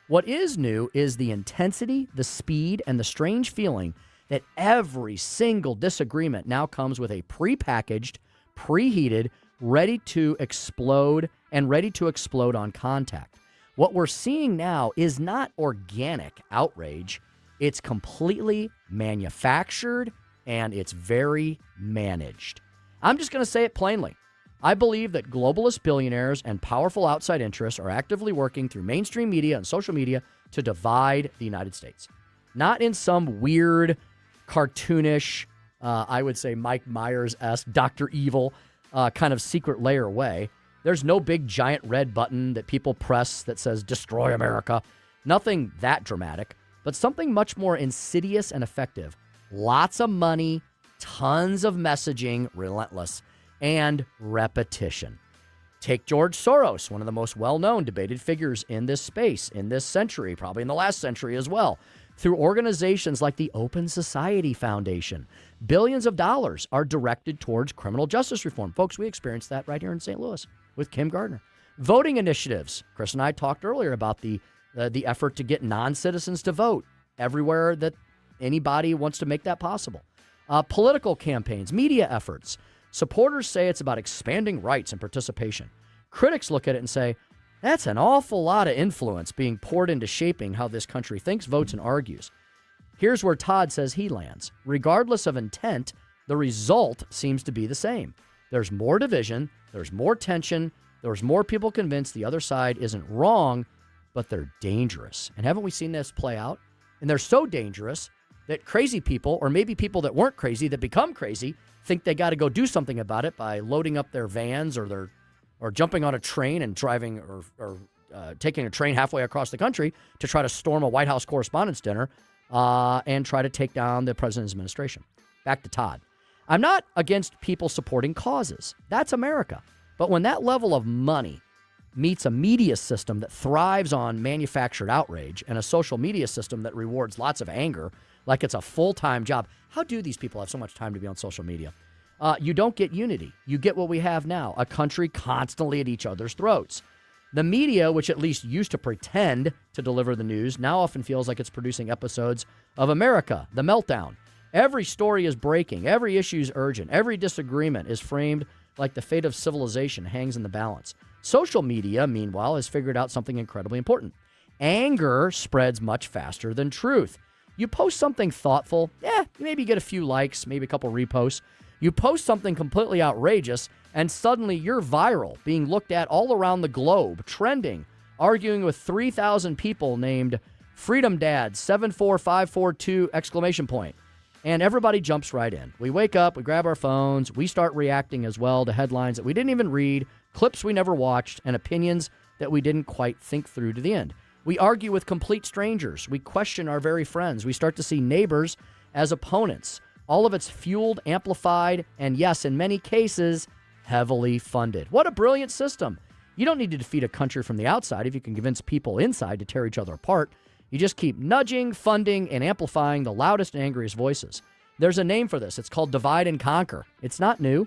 What is new is the intensity, the speed, and the strange feeling that every single disagreement now comes with a prepackaged, preheated, ready to explode on contact. What we're seeing now is not organic outrage. It's completely manufactured, and it's very managed. I'm just going to say it plainly. I believe that globalist billionaires and powerful outside interests are actively working through mainstream media and social media to divide the United States. Not in some weird, cartoonish, I would say Mike Myers-esque, Dr. Evil kind of secret layer way. There's no big giant red button that people press that says destroy America. Nothing that dramatic, but something much more insidious and effective. Lots of money, tons of messaging, relentless, and repetition. Take George Soros, one of the most well-known debated figures in this space, in this century, probably in the last century as well, through organizations like the Open Society Foundation. Billions of dollars are directed towards criminal justice reform. Folks, we experienced that right here in St. Louis with Kim Gardner. Voting initiatives. Chris and I talked earlier about the effort to get non-citizens to vote everywhere that anybody wants to make that possible. Political campaigns, media efforts. Supporters say it's about expanding rights and participation. Critics look at it and say, that's an awful lot of influence being poured into shaping how this country thinks, votes, and argues. Here's where Todd says he lands. Regardless of intent, the result seems to be the same. There's more division, there's more tension, there's more people convinced the other side isn't wrong, but they're dangerous. And haven't we seen this play out? And they're so dangerous that crazy people, or maybe people that weren't crazy that become crazy, think they got to go do something about it by loading up their vans or jumping on a train and driving or taking a train halfway across the country to try to storm a White House Correspondents' Dinner and try to take down the president's administration. Back to Todd. I'm not against people supporting causes. That's America. But when that level of money meets a media system that thrives on manufactured outrage and a social media system that rewards lots of anger like it's a full-time job. How do these people have so much time to be on social media? You don't get unity. You get what we have now, a country constantly at each other's throats. The media, which at least used to pretend to deliver the news, now often feels like it's producing episodes of America, The Meltdown. Every story is breaking. Every issue is urgent. Every disagreement is framed like the fate of civilization hangs in the balance. Social media, meanwhile, has figured out something incredibly important. Anger spreads much faster than truth. You post something thoughtful, maybe get a few likes, maybe a couple reposts. You post something completely outrageous, and suddenly you're viral, being looked at all around the globe, trending, arguing with 3,000 people named Freedom Dad 74542 ! And everybody jumps right in. We wake up, we grab our phones, we start reacting as well to headlines that we didn't even read, clips we never watched, and opinions that we didn't quite think through to the end. We argue with complete strangers. We question our very friends. We start to see neighbors as opponents. All of it's fueled, amplified, and yes, in many cases, heavily funded. What a brilliant system. You don't need to defeat a country from the outside if you can convince people inside to tear each other apart. You just keep nudging, funding, and amplifying the loudest and angriest voices. There's a name for this. It's called divide and conquer. It's not new.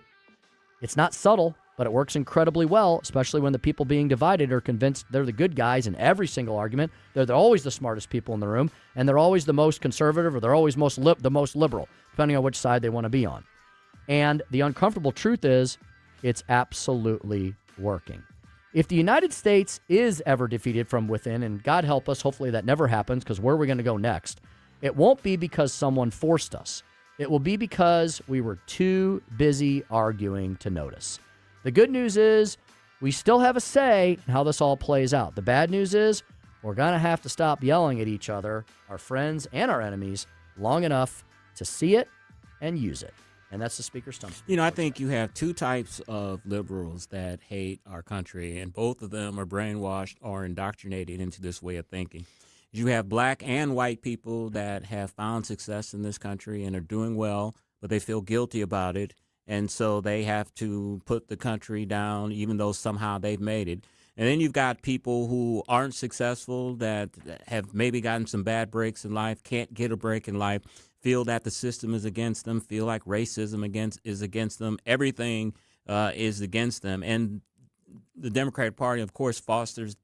It's not subtle, but it works incredibly well, especially when the people being divided are convinced they're the good guys in every single argument. They're always the smartest people in the room, and they're always the most conservative, or they're always the most liberal, depending on which side they want to be on. And the uncomfortable truth is, it's absolutely working. If the United States is ever defeated from within, and God help us, hopefully that never happens, because where are we going to go next? It won't be because someone forced us. It will be because we were too busy arguing to notice. The good news is we still have a say in how this all plays out. The bad news is we're going to have to stop yelling at each other, our friends and our enemies, long enough to see it and use it. And that's the Speaker's Stump. You know, I think you have two types of liberals that hate our country, and both of them are brainwashed or indoctrinated into this way of thinking. You have black and white people that have found success in this country and are doing well, but they feel guilty about it, and so they have to put the country down, even though somehow they've made it. And then you've got people who aren't successful, that have maybe gotten some bad breaks in life, can't get a break in life, feel that the system is against them, feel like racism is against them, everything is against them. And the Democratic Party, of course, fosters,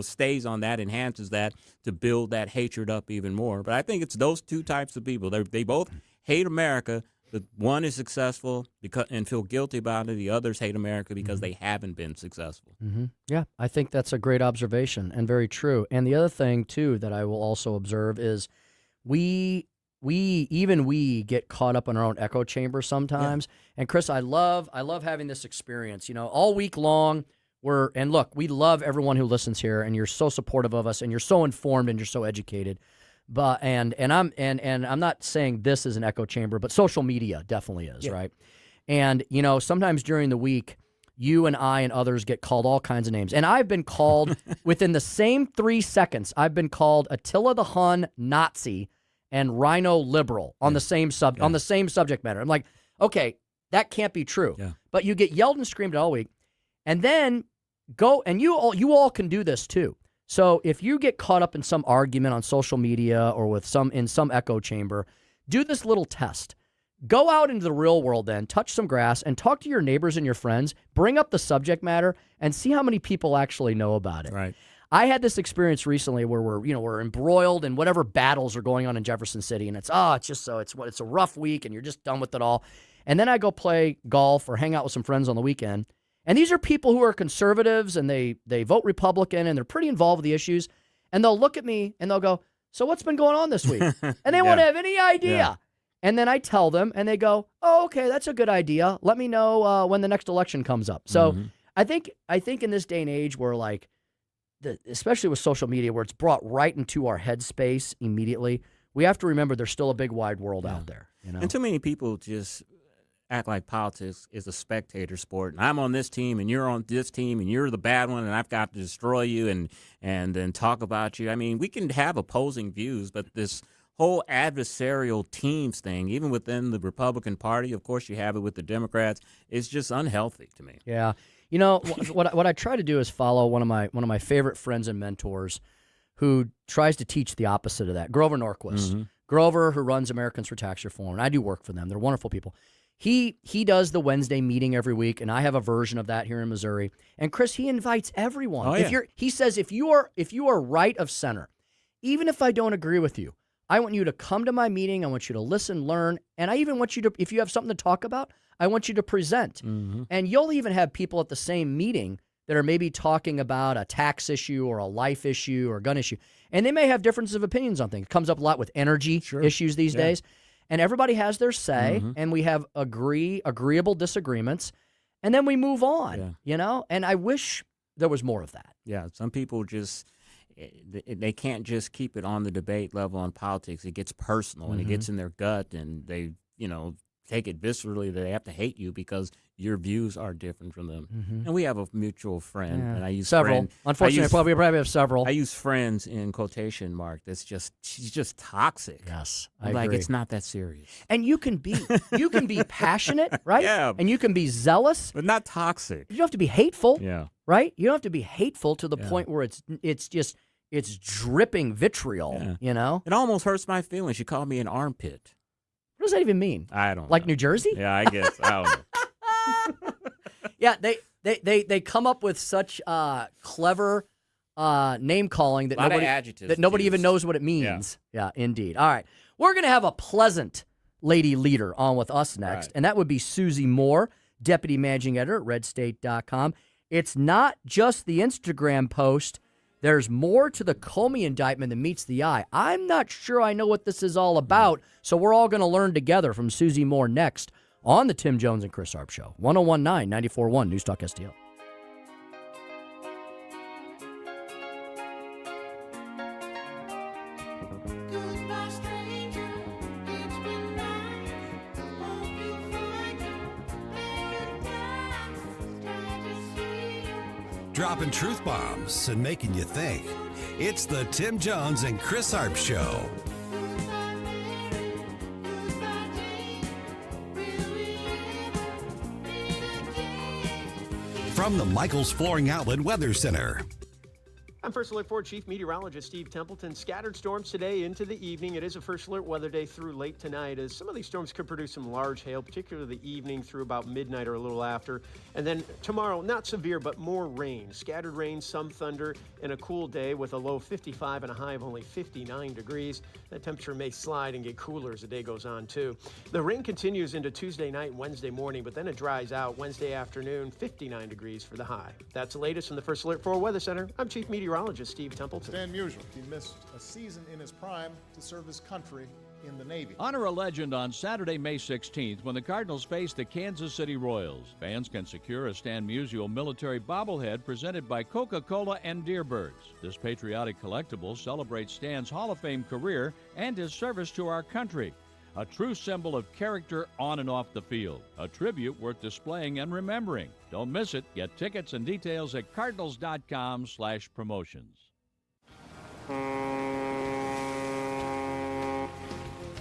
stays on that, enhances that to build that hatred up even more. But I think it's those two types of people. They both hate America. But one is successful and feel guilty about it. The others hate America because they haven't been successful. Mm-hmm. Yeah, I think that's a great observation and very true. And the other thing, too, that I will also observe is we get caught up in our own echo chamber sometimes. Yeah. And Chris, I love having this experience. All week long, we love everyone who listens here, and you're so supportive of us, and you're so informed, and you're so educated. But and I'm not saying this is an echo chamber, but social media definitely is, right? And sometimes during the week, you and I and others get called all kinds of names, and I've been called within the same 3 seconds. I've been called Attila the Hun Nazi and Rhino liberal on the same subject matter. I'm like, okay, that can't be true. Yeah. But you get yelled and screamed all week, and then go and you all can do this too. So if you get caught up in some argument on social media or in some echo chamber, do this little test. Go out into the real world then, touch some grass, and talk to your neighbors and your friends, bring up the subject matter, and see how many people actually know about it. Right. I had this experience recently where we're embroiled in whatever battles are going on in Jefferson City, and it's a rough week, and you're just done with it all. And then I go play golf or hang out with some friends on the weekend. And these are people who are conservatives, and they vote Republican, and they're pretty involved with the issues. And they'll look at me, and they'll go, so what's been going on this week? And they won't have any idea. Yeah. And then I tell them, and they go, oh, okay, that's a good idea. Let me know when the next election comes up. So I think in this day and age where, like, especially with social media, where it's brought right into our headspace immediately, we have to remember there's still a big wide world out there. And too many people just act like politics is a spectator sport, and I'm on this team and you're on this team and you're the bad one and I've got to destroy you and then talk about you. I mean, we can have opposing views, but this whole adversarial teams thing, even within the Republican Party, of course you have it with the Democrats, is just unhealthy to me. Yeah. What I try to do is follow one of my favorite friends and mentors who tries to teach the opposite of that, Grover Norquist. Mm-hmm. Grover, who runs Americans for Tax Reform, and I do work for them. They're wonderful people. He does the Wednesday meeting every week, and I have a version of that here in Missouri. And Chris, he invites everyone. Oh, yeah. He says, if you are right of center, even if I don't agree with you, I want you to come to my meeting. I want you to listen, learn, and I even want you to, if you have something to talk about, I want you to present. Mm-hmm. And you'll even have people at the same meeting that are maybe talking about a tax issue or a life issue or a gun issue. And they may have differences of opinions on things. It comes up a lot with energy issues these days. And everybody has their say, and we have agreeable disagreements, and then we move on, And I wish there was more of that. Yeah, some people just, they can't just keep it on the debate level on politics. It gets personal, and it gets in their gut, and they, take it viscerally. They have to hate you because your views are different from them. Mm-hmm. And we have a mutual friend, and I use several. Friend, Unfortunately, we probably have several. I use friends in quotation mark. She's just toxic. Yes, I agree. It's not that serious. And you can be passionate, right? Yeah. And you can be zealous, but not toxic. You don't have to be hateful. Yeah. Right. You don't have to be hateful to the point where it's dripping vitriol. Yeah. It almost hurts my feelings. She called me an armpit. What does that even mean? I don't know. Like New Jersey? Yeah, I guess. I don't know. Yeah, they come up with such clever name calling that nobody even knows what it means. Yeah, indeed. All right. We're going to have a pleasant lady leader on with us next, and that would be Susie Moore, Deputy Managing Editor at redstate.com. It's not just the Instagram post. There's more to the Comey indictment than meets the eye. I'm not sure I know what this is all about, so we're all going to learn together from Susie Moore next on the Tim Jones and Chris Arps Show. 101.9, 94.1 News Talk STL. Dropping truth bombs and making you think. It's the Tim Jones and Chris Arps Show. from the Michaels Flooring Outlet Weather Center. I'm First Alert 4 Chief Meteorologist Steve Templeton. Scattered storms today into the evening. It is a First Alert weather day through late tonight, as some of these storms could produce some large hail, particularly the evening through about midnight or a little after. And then tomorrow, not severe, but more rain. Scattered rain, some thunder, and a cool day with a low 55 and a high of only 59 degrees. That temperature may slide and get cooler as the day goes on, too. The rain continues into Tuesday night and Wednesday morning, but then it dries out Wednesday afternoon, 59 degrees for the high. That's the latest from the First Alert 4 Weather Center. I'm Chief Meteorologist Steve Templeton. Stan Musial, he missed a season in his prime to serve his country in the Navy. Honor a legend on Saturday, May 16th when the Cardinals face the Kansas City Royals. Fans can secure a Stan Musial military bobblehead presented by Coca-Cola and Deerbirds. This patriotic collectible celebrates Stan's Hall of Fame career and his service to our country. A true symbol of character on and off the field. A tribute worth displaying and remembering. Don't miss it. Get tickets and details at cardinals.com/promotions.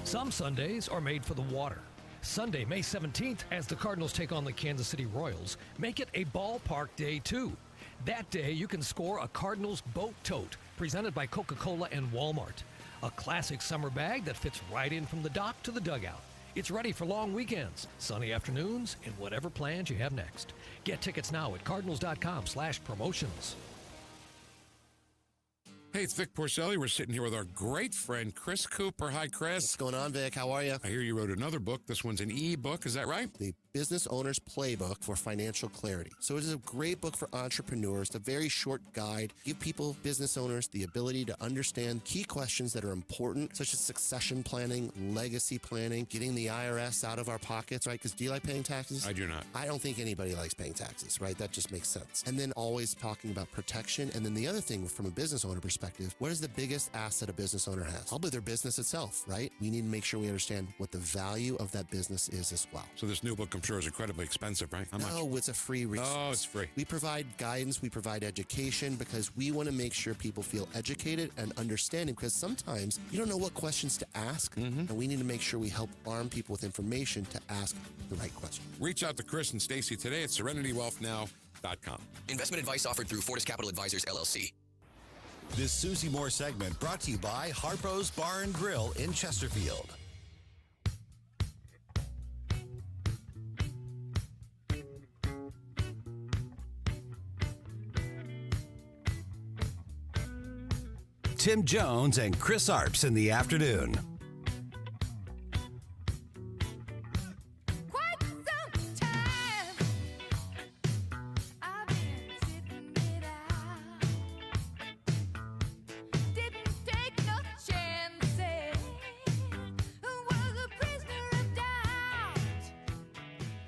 Some Sundays are made for the water. Sunday, May 17th, as the Cardinals take on the Kansas City Royals, make it a ballpark day, too. That day, you can score a Cardinals boat tote presented by Coca-Cola and Walmart. A classic summer bag that fits right in from the dock to the dugout. It's ready for long weekends, sunny afternoons, and whatever plans you have next. Get tickets now at cardinals.com/promotions. Hey, it's Vic Porcelli. We're sitting here with our great friend, Chris Cooper. Hi, Chris. What's going on, Vic? How are you? I hear you wrote another book. This one's an e-book. Is that right? The Business Owner's Playbook for Financial Clarity. So it is a great book for entrepreneurs. It's a very short guide. Give people, business owners, the ability to understand key questions that are important, such as succession planning, legacy planning, getting the IRS out of our pockets, right? Because do you like paying taxes? I do not. I don't think anybody likes paying taxes, right? That just makes sense. And then always talking about protection. And then the other thing from a business owner perspective, what is the biggest asset a business owner has? Probably their business itself, right? We need to make sure we understand what the value of that business is as well. So this new book, I'm sure, is incredibly expensive, right? How much? No, it's a free resource. Oh, it's free. We provide guidance, we provide education because we want to make sure people feel educated and understanding because sometimes you don't know what questions to ask, and we need to make sure we help arm people with information to ask the right question. Reach out to Chris and Stacy today at SerenityWealthNow.com. Investment advice offered through Fortis Capital Advisors, LLC. This Susie Moore segment brought to you by Harpo's Bar and Grill in Chesterfield. Tim Jones and Chris Arps in the afternoon.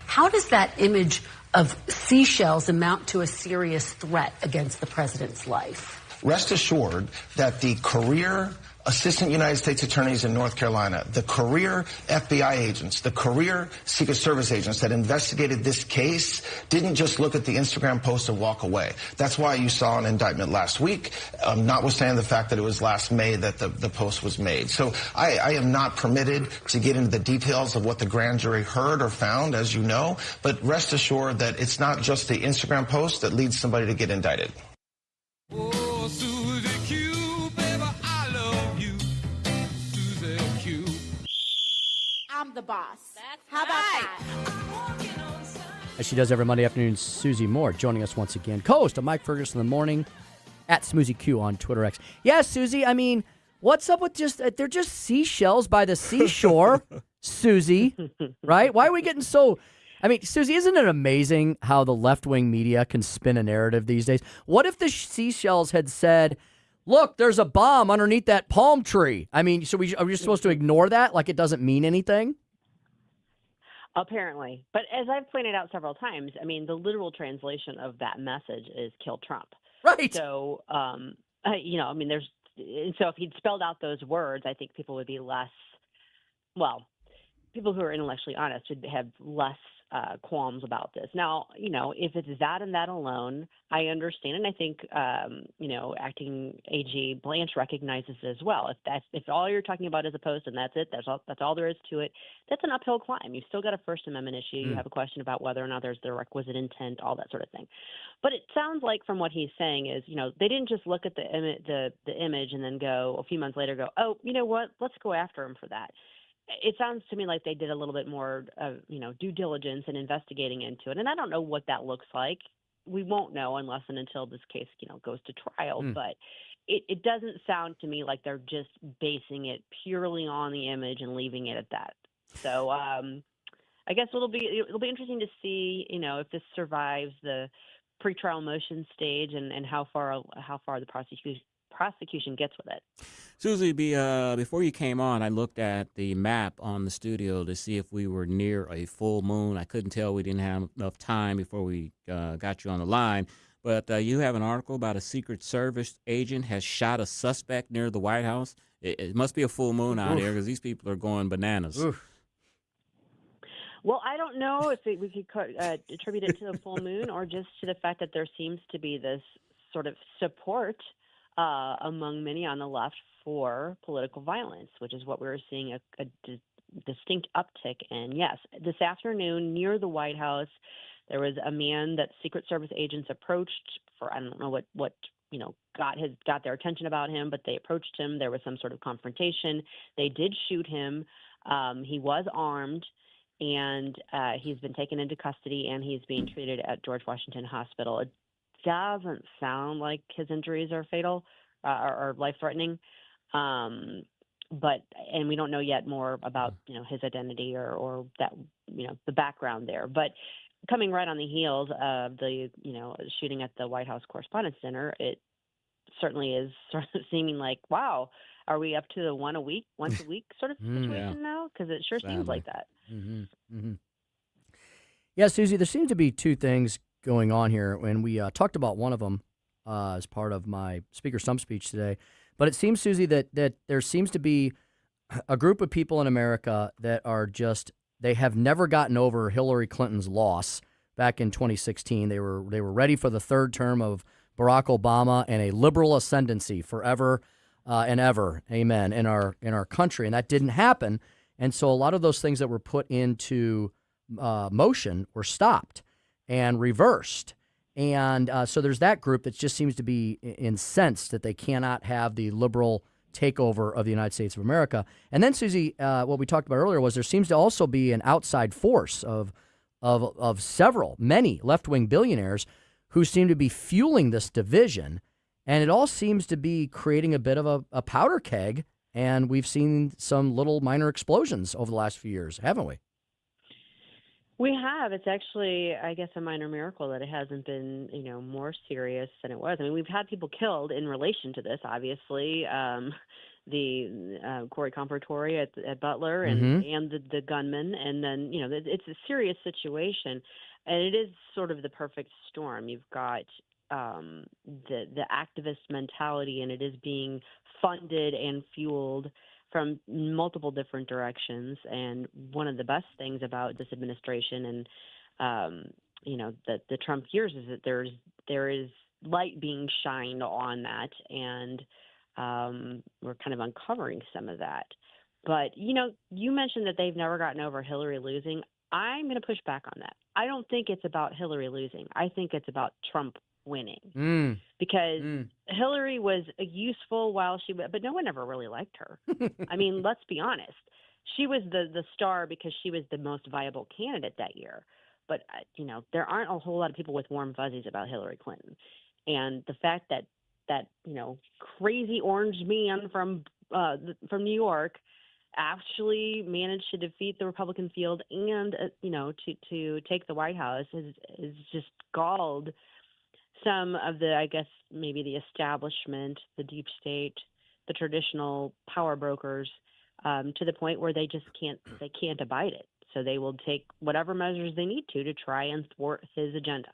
How does that image of seashells amount to a serious threat against the president's life? Rest assured that the career assistant United States attorneys in North Carolina, the career FBI agents, the career Secret Service agents that investigated this case didn't just look at the Instagram post and walk away. That's why you saw an indictment last week, notwithstanding the fact that it was last May that the post was made. So I am not permitted to get into the details of what the grand jury heard or found, as you know, but rest assured that it's not just the Instagram post that leads somebody to get indicted. Oh, Susie Q, baby, I love you. Susie Q. I'm the boss. How about that? As she does every Monday afternoon, Susie Moore joining us once again. Co-host of Mike Ferguson in the Morning at Smoozy Q on Twitter X. Yes, Susie, I mean, what's up with they're just seashells by the seashore, Susie, right? Why are we getting so... I mean, Susie, isn't it amazing how the left-wing media can spin a narrative these days? What if the seashells had said, look, there's a bomb underneath that palm tree? I mean, are we just supposed to ignore that like it doesn't mean anything? Apparently. But as I've pointed out several times, I mean, the literal translation of that message is kill Trump. Right. So, you know, I mean, so if he'd spelled out those words, I think people would be less, well, people who are intellectually honest would have less qualms about this. Now, if it's that and that alone, I understand, and I think acting AG Blanche recognizes it as well. If all you're talking about is a post and that's it, that's all there is to it, that's an uphill climb. You've still got a First Amendment issue. You have a question about whether or not there's the requisite intent, all that sort of thing. But it sounds like from what he's saying is, they didn't just look at the image and then go a few months later go, oh, you know what, let's go after him for that. It sounds to me like they did a little bit more, due diligence and investigating into it. And I don't know what that looks like. We won't know unless and until this case, goes to trial. But it doesn't sound to me like they're just basing it purely on the image and leaving it at that. So I guess it'll be interesting to see, if this survives the pretrial motion stage and how far the prosecution gets with it. Susie, before you came on, I looked at the map on the studio to see if we were near a full moon. I couldn't tell. We didn't have enough time before we got you on the line. But you have an article about a Secret Service agent has shot a suspect near the White House. It must be a full moon out here because these people are going bananas. Well, I don't know if we could attribute it to the full moon or just to the fact that there seems to be this sort of support among many on the left for political violence, which is what we're seeing a distinct uptick in. Yes, this afternoon near the White House, there was a man that Secret Service agents approached for, I don't know what got their attention about him, but they approached him. There was some sort of confrontation. They did shoot him. He was armed, and he's been taken into custody, and he's being treated at George Washington Hospital. It doesn't sound like his injuries are fatal or life-threatening. But we don't know yet more about, his identity or that, the background there. But coming right on the heels of the, shooting at the White House Correspondents' Center, it certainly is sort of seeming like, wow, are we up to the once a week sort of situation now? Because it sure seems like that. Yeah, Susie, there seem to be two things going on here, and we talked about one of them as part of my Speaker Stump speech today. But it seems, Susie, that there seems to be a group of people in America that are they have never gotten over Hillary Clinton's loss back in 2016. They were ready for the third term of Barack Obama and a liberal ascendancy forever and ever, amen, in our country, and that didn't happen. And so a lot of those things that were put into motion were stopped and reversed. And so there's that group that just seems to be incensed that they cannot have the liberal takeover of the United States of America. And then, Susie, what we talked about earlier was there seems to also be an outside force of many left-wing billionaires who seem to be fueling this division. And it all seems to be creating a bit of a powder keg. And we've seen some little minor explosions over the last few years, haven't we? We have. It's actually, I guess, a minor miracle that it hasn't been, more serious than it was. I mean, we've had people killed in relation to this, obviously. The Corey Comperatory at Butler and the gunman. And then, it's a serious situation. And it is sort of the perfect storm. You've got the activist mentality, and it is being funded and fueled from multiple different directions. And one of the best things about this administration and the Trump years is that there is light being shined on that, and we're kind of uncovering some of that. But you mentioned that they've never gotten over Hillary losing. I'm going to push back on that. I don't think it's about Hillary losing. I think it's about Trump winning because Hillary was useful but no one ever really liked her. I mean, let's be honest. She was the star because she was the most viable candidate that year. But, there aren't a whole lot of people with warm fuzzies about Hillary Clinton. And the fact that crazy orange man from New York actually managed to defeat the Republican field and, to take the White House is just galled some of the, I guess, maybe the establishment, the deep state, the traditional power brokers, to the point where they can't abide it. So they will take whatever measures they need to try and thwart his agenda.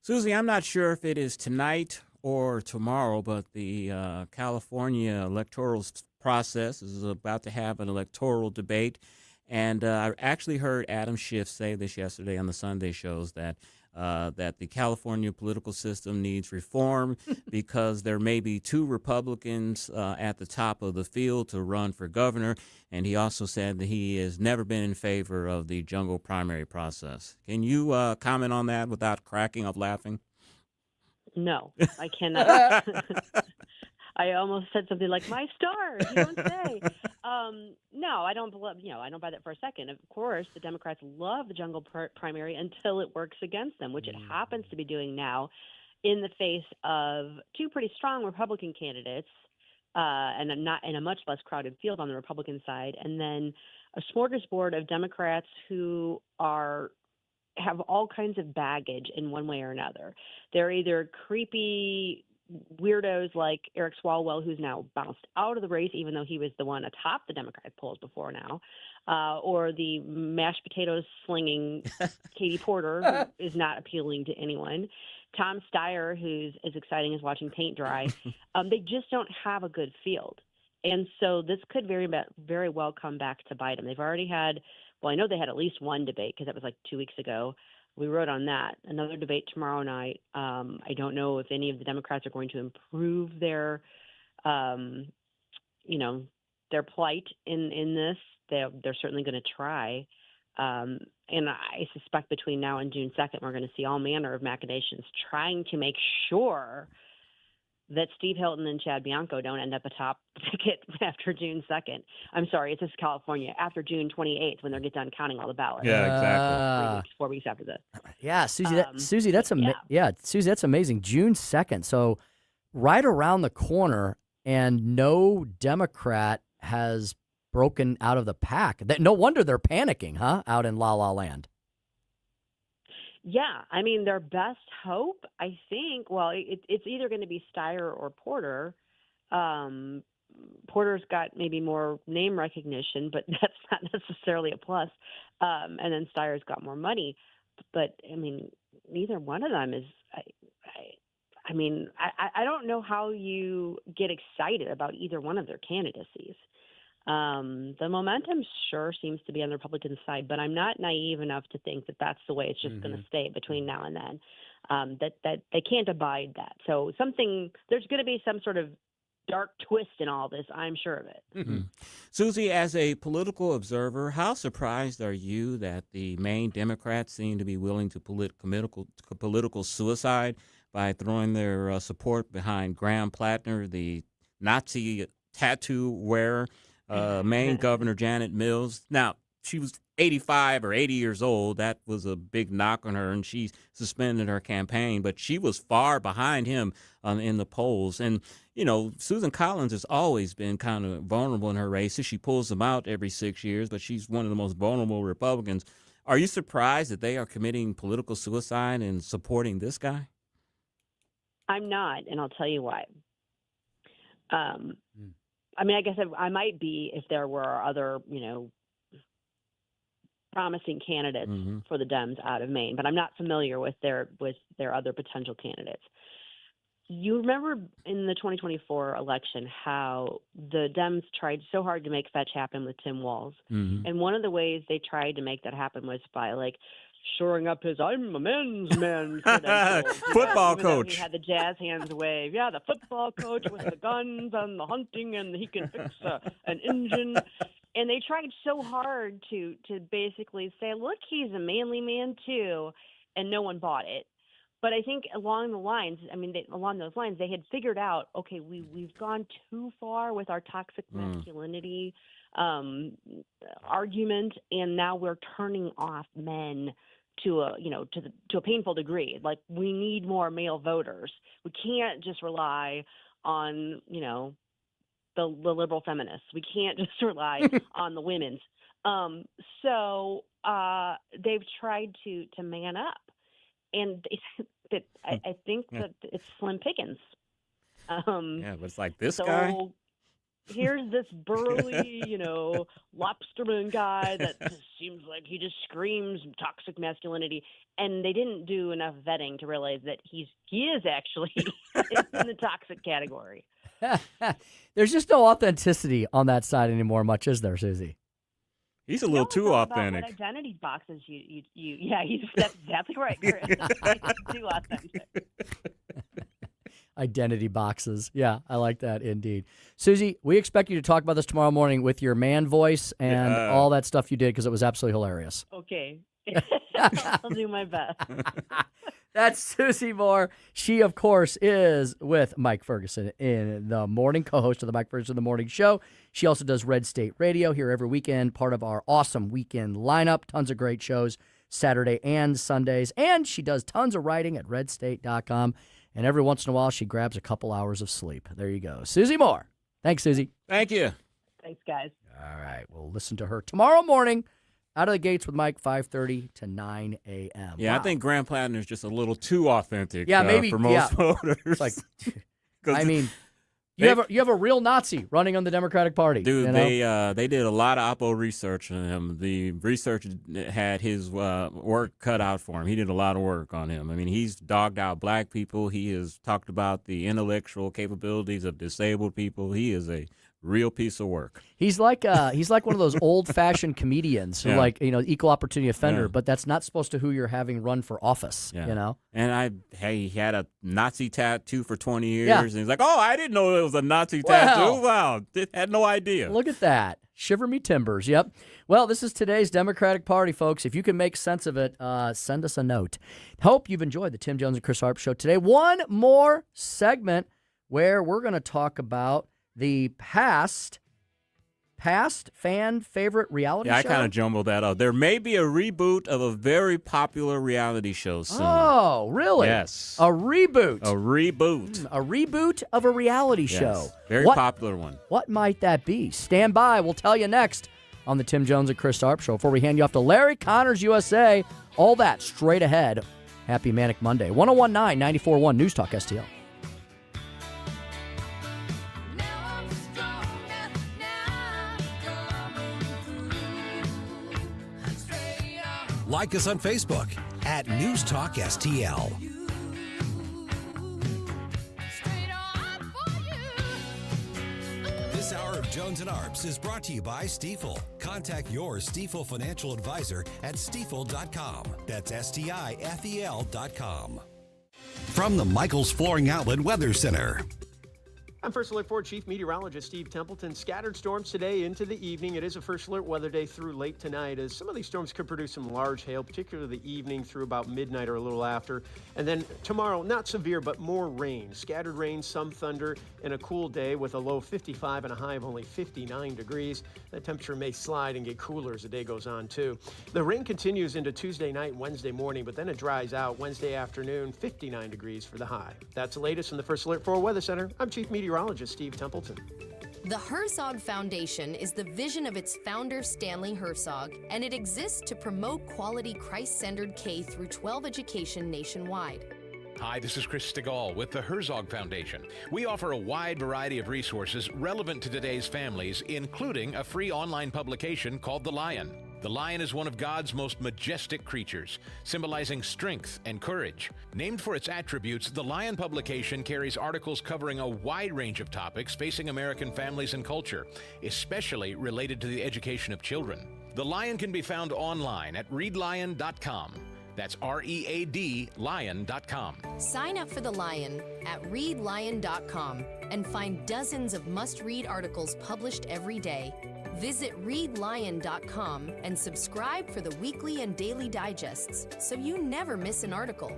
Susie, I'm not sure if it is tonight or tomorrow, but the California electoral process is about to have an electoral debate. And I actually heard Adam Schiff say this yesterday on the Sunday shows that the California political system needs reform because there may be 2 Republicans at the top of the field to run for governor. And he also said that he has never been in favor of the jungle primary process. Can you comment on that without cracking up laughing? No, I cannot. I almost said something like "my stars." You don't say. No, I don't believe. I don't buy that for a second. Of course, the Democrats love the jungle primary until it works against them, which it happens to be doing now, in the face of 2 pretty strong Republican candidates, and a much less crowded field on the Republican side, and then a smorgasbord of Democrats who have all kinds of baggage in one way or another. They're either creepy weirdos like Eric Swalwell, who's now bounced out of the race, even though he was the one atop the Democratic polls before now, or the mashed potatoes slinging Katie Porter, who is not appealing to anyone. Tom Steyer, who's as exciting as watching paint dry. They just don't have a good field. And so this could very well come back to bite them. They've already had, I know they had at least one debate because that was like 2 weeks ago. We wrote on that. Another debate tomorrow night. I don't know if any of the Democrats are going to improve their, their plight in this. They're certainly going to try. And I suspect between now and June 2nd, we're going to see all manner of machinations trying to make sure that Steve Hilton and Chad Bianco don't end up atop the ticket after June 2nd. I'm sorry, it's just California, after June 28th when they get done counting all the ballots. Yeah, exactly. 4 weeks after this. Yeah, Susie, Susie, that's amazing. June 2nd. So right around the corner, and no Democrat has broken out of the pack. No wonder they're panicking, huh? Out in La La Land. Yeah, I mean, their best hope, I think, it's either going to be Steyer or Porter. Porter's got maybe more name recognition, but that's not necessarily a plus. And then Steyer's got more money. But, I mean, neither one of them is I don't know how you get excited about either one of their candidacies. The momentum sure seems to be on the Republican side, but I'm not naive enough to think that that's the way it's just going to stay between now and then. That they can't abide that. So there's going to be some sort of dark twist in all this. I'm sure of it. Mm-hmm. Susie, as a political observer, how surprised are you that the main Democrats seem to be willing to political suicide by throwing their support behind Graham Plattner, the Nazi tattoo wearer? Maine Governor Janet Mills. Now, she was 85 or 80 years old. That was a big knock on her, and she suspended her campaign. But she was far behind him in the polls. And, Susan Collins has always been kind of vulnerable in her races. She pulls them out every 6 years, but she's one of the most vulnerable Republicans. Are you surprised that they are committing political suicide and supporting this guy? I'm not, and I'll tell you why. I mean, I guess I might be if there were other, promising candidates for the Dems out of Maine, but I'm not familiar with their other potential candidates. You remember in the 2024 election how the Dems tried so hard to make fetch happen with Tim Walz, and one of the ways they tried to make that happen was by shoring up his "I'm a men's man" credentials. Football coach. He had the jazz hands wave. Yeah, the football coach with the guns and the hunting, and he can fix an engine. And they tried so hard to basically say, look, he's a manly man too, and no one bought it. But I think along those lines, they had figured out, okay, we've gone too far with our toxic masculinity argument, and now we're turning off men to a painful degree. Like, we need more male voters. We can't just rely on the liberal feminists. We can't just rely on the women's. So they've tried to man up, and I think that it's slim pickings. Yeah, but it's like this guy. Here's this burly, lobsterman guy that just seems like he just screams toxic masculinity, and they didn't do enough vetting to realize that he is actually in the toxic category. There's just no authenticity on that side anymore, much is there, Susie? He's a little too authentic. What identity boxes yeah, that's exactly right, Chris. He's too authentic. Identity boxes. Yeah, I like that indeed. Susie, we expect you to talk about this tomorrow morning with your man voice and all that stuff you did because it was absolutely hilarious. Okay. I'll do my best. That's Susie Moore. She, of course, is with Mike Ferguson in the morning, co-host of the Mike Ferguson in the Morning Show. She also does Red State Radio here every weekend, part of our awesome weekend lineup. Tons of great shows Saturday and Sundays. And she does tons of writing at redstate.com. And every once in a while, she grabs a couple hours of sleep. There you go. Susie Moore. Thanks, Susie. Thank you. Thanks, guys. All right. We'll listen to her tomorrow morning. Out of the gates with Mike, 5:30 to 9 a.m. Yeah, Wow. I think Graham Plattner's just a little too authentic. Yeah, maybe for most voters. It's like, I mean, you have a real Nazi running on the Democratic Party. Dude, you know? they did a lot of oppo research on him. The research had his work cut out for him. He did a lot of work on him. I mean, he's dogged out black people. He has talked about the intellectual capabilities of disabled people. He is a real piece of work. He's like one of those old-fashioned comedians who equal opportunity offender, but that's not supposed to who you're having run for office, you know? And he had a Nazi tattoo for 20 years, Yeah. and he's like, oh, I didn't know it was a Nazi tattoo. Wow, had no idea. Look at that. Shiver me timbers, yep. Well, this is today's Democratic Party, folks. If you can make sense of it, send us a note. Hope you've enjoyed the Tim Jones and Chris Arps show today. One more segment where we're going to talk about the past fan favorite reality show. Yeah, I kind of jumbled that up. There may be a reboot of a very popular reality show soon. Oh, really? Yes. A reboot. A reboot. A reboot of a reality show. Very popular one. What might that be? Stand by. We'll tell you next on the Tim Jones and Chris Arps show before we hand you off to Larry Connors USA. All that straight ahead. Happy Manic Monday. 1019 94.1 News Talk STL. Like us on Facebook at News Talk STL. This hour of Jones and Arps is brought to you by Stifel. Contact your Stifel financial advisor at stifel.com. That's STIFEL.com. From the Michaels Flooring Outlet Weather Center. I'm First Alert 4 Chief Meteorologist Steve Templeton. Scattered storms today into the evening. It is a First Alert weather day through late tonight, as some of these storms could produce some large hail, particularly the evening through about midnight or a little after. And then tomorrow, not severe, but more rain. Scattered rain, some thunder, and a cool day with a low 55 and a high of only 59 degrees. That temperature may slide and get cooler as the day goes on, too. The rain continues into Tuesday night, Wednesday morning, but then it dries out Wednesday afternoon, 59 degrees for the high. That's the latest from the First Alert 4 Weather Center. I'm Chief Meteorologist Steve Templeton. The Herzog Foundation is the vision of its founder, Stanley Herzog, and it exists to promote quality Christ-centered K-12 education nationwide. Hi, this is Chris Stegall with the Herzog Foundation. We offer a wide variety of resources relevant to today's families, including a free online publication called The Lion. The lion is one of God's most majestic creatures, symbolizing strength and courage. Named for its attributes, the Lion publication carries articles covering a wide range of topics facing American families and culture, especially related to the education of children. The Lion can be found online at readlion.com. That's READ lion.com. Sign up for The Lion at readlion.com and find dozens of must-read articles published every day. Visit readlion.com and subscribe for the weekly and daily digests so you never miss an article.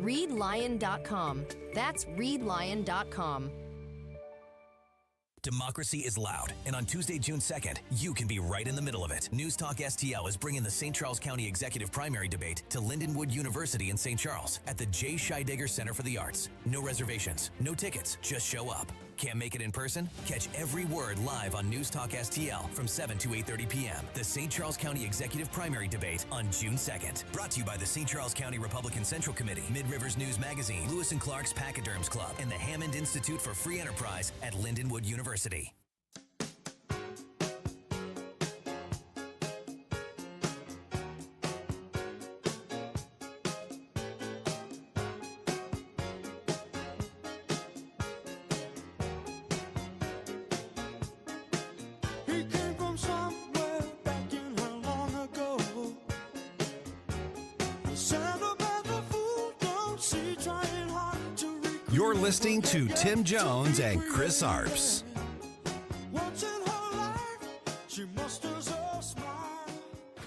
Readlion.com. That's readlion.com. Democracy is loud, and on Tuesday, June 2nd, you can be right in the middle of it. News Talk STL is bringing the St. Charles County Executive Primary Debate to Lindenwood University in St. Charles at the J. Scheidegger Center for the Arts. No reservations, no tickets, just show up. Can't make it in person? Catch every word live on News Talk STL from 7 to 8:30 p.m. The St. Charles County Executive Primary Debate on June 2nd. Brought to you by the St. Charles County Republican Central Committee, Mid-Rivers News Magazine, Lewis and Clark's Pachyderms Club, and the Hammond Institute for Free Enterprise at Lindenwood University. He came from somewhere back in hell. You're listening to Tim Jones and Chris Arps.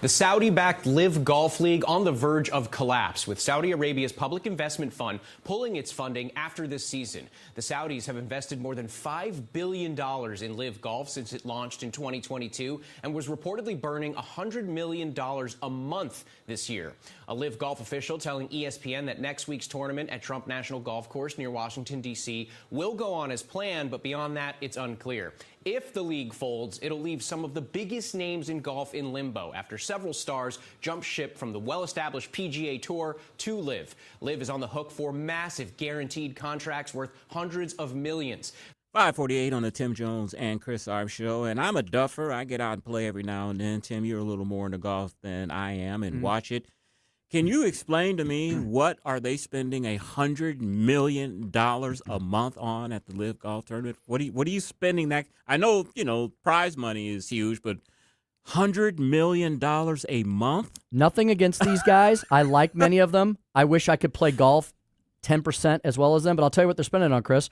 The Saudi-backed Live Golf League on the verge of collapse, with Saudi Arabia's public investment fund pulling its funding after this season. The Saudis have invested more than $5 billion in Live Golf since it launched in 2022 and was reportedly burning $100 million a month this year. A Live Golf official telling ESPN that next week's tournament at Trump National Golf Course near Washington, D.C. will go on as planned, but beyond that, it's unclear. If the league folds, it'll leave some of the biggest names in golf in limbo after several stars jump ship from the well-established PGA Tour to Live. Live is on the hook for massive guaranteed contracts worth hundreds of millions. 548 on the Tim Jones and Chris Arps show, and I'm a duffer. I get out and play every now and then. Tim, you're a little more into golf than I am and watch it. Can you explain to me what are they spending $100 million a month on at the Live Golf Tournament? What are you spending that? I know, prize money is huge, but $100 million a month? Nothing against these guys. I like many of them. I wish I could play golf 10% as well as them, but I'll tell you what they're spending on, Chris.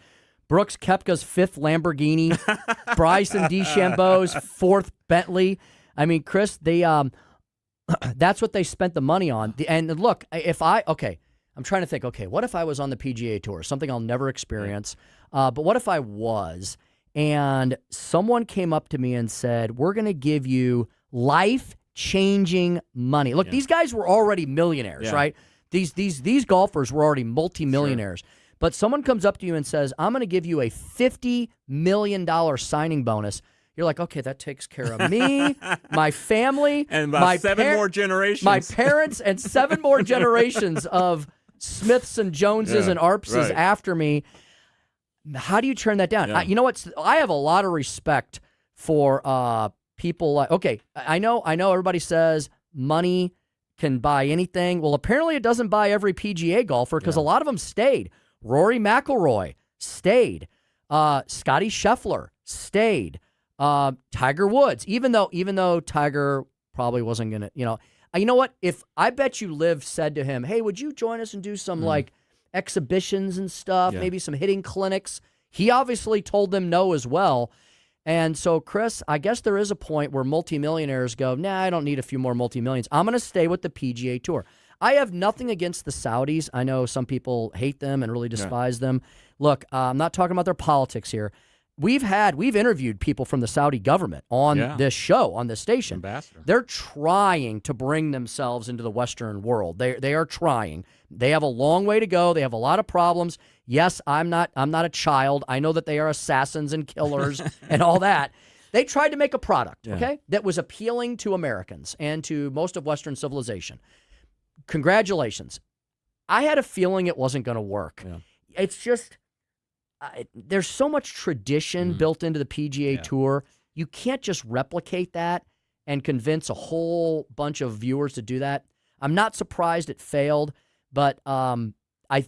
Brooks Koepka's 5th Lamborghini, Bryson DeChambeau's 4th Bentley. I mean, Chris, they that's what they spent the money on. And look, I'm trying to think, what if I was on the PGA Tour, something I'll never experience, but what if I was, and someone came up to me and said, we're going to give you life-changing money. Look, these guys were already millionaires, right? These golfers were already multimillionaires. Sure. But someone comes up to you and says, I'm going to give you a $50 million signing bonus. You're like, okay, that takes care of me, my family, and about 7 more generations. My parents and 7 more generations of Smiths and Joneses and Arpses after me. How do you turn that down? Yeah. You know what? I have a lot of respect for people like, I know everybody says money can buy anything. Well, apparently it doesn't buy every PGA golfer because a lot of them stayed. Rory McIlroy stayed. Scotty Scheffler stayed. Tiger Woods, even though Tiger probably wasn't going to, you know what? If I bet you Liv said to him, hey, would you join us and do some like exhibitions and stuff, maybe some hitting clinics? He obviously told them no as well. And so, Chris, I guess there is a point where multimillionaires go, nah, I don't need a few more multimillions. I'm going to stay with the PGA Tour. I have nothing against the Saudis. I know some people hate them and really despise them. Look, I'm not talking about their politics here. We've interviewed people from the Saudi government on this show, on this station. Ambassador. They're trying to bring themselves into the Western world. They are trying. They have a long way to go. They have a lot of problems. Yes, I'm not a child. I know that they are assassins and killers and all that. They tried to make a product, that was appealing to Americans and to most of Western civilization. Congratulations. I had a feeling it wasn't going to work. Yeah. It's just... there's so much tradition built into the PGA Tour. You can't just replicate that and convince a whole bunch of viewers to do that. I'm not surprised it failed, but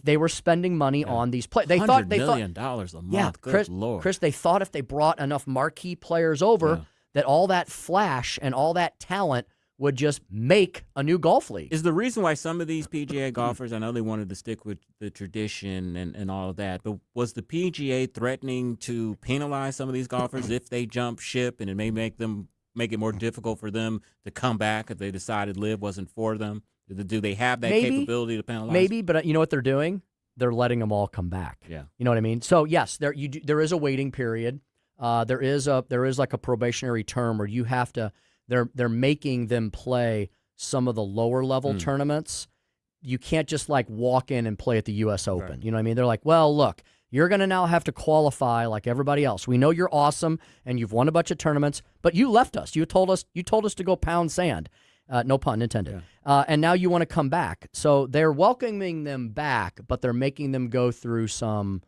they were spending money on these players. $100 million a month. Yeah, Good Lord. Chris, they thought if they brought enough marquee players over that all that flash and all that talent would just make a new golf league. Is the reason why some of these PGA golfers, I know they wanted to stick with the tradition and all of that, but was the PGA threatening to penalize some of these golfers if they jump ship, and it may make it more difficult for them to come back if they decided Live wasn't for them? Do they have that capability to penalize? Maybe, but you know what they're doing? They're letting them all come back. Yeah. You know what I mean? So yes, there is a waiting period. There is like a probationary term where you have to. They're making them play some of the lower level tournaments. You can't just like walk in and play at the U.S. Open. Right. You know what I mean? They're like, well, look, you're going to now have to qualify like everybody else. We know you're awesome and you've won a bunch of tournaments, but you left us. You told us to go pound sand. No pun intended. Yeah. And now you want to come back. So they're welcoming them back, but they're making them go through some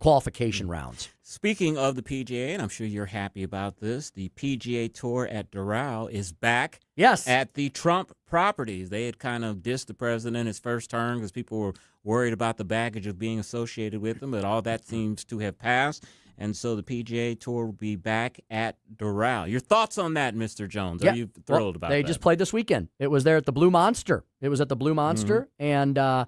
qualification rounds. Speaking of the PGA, and I'm sure you're happy about this, the PGA Tour at Doral is back. Yes. At the Trump properties. They had kind of dissed the president his first term because people were worried about the baggage of being associated with him, but all that seems to have passed. And so the PGA Tour will be back at Doral. Your thoughts on that, Mr. Jones? Yeah. Are you thrilled about that? They just played this weekend. It was there at the Blue Monster. It was at the Blue Monster. And a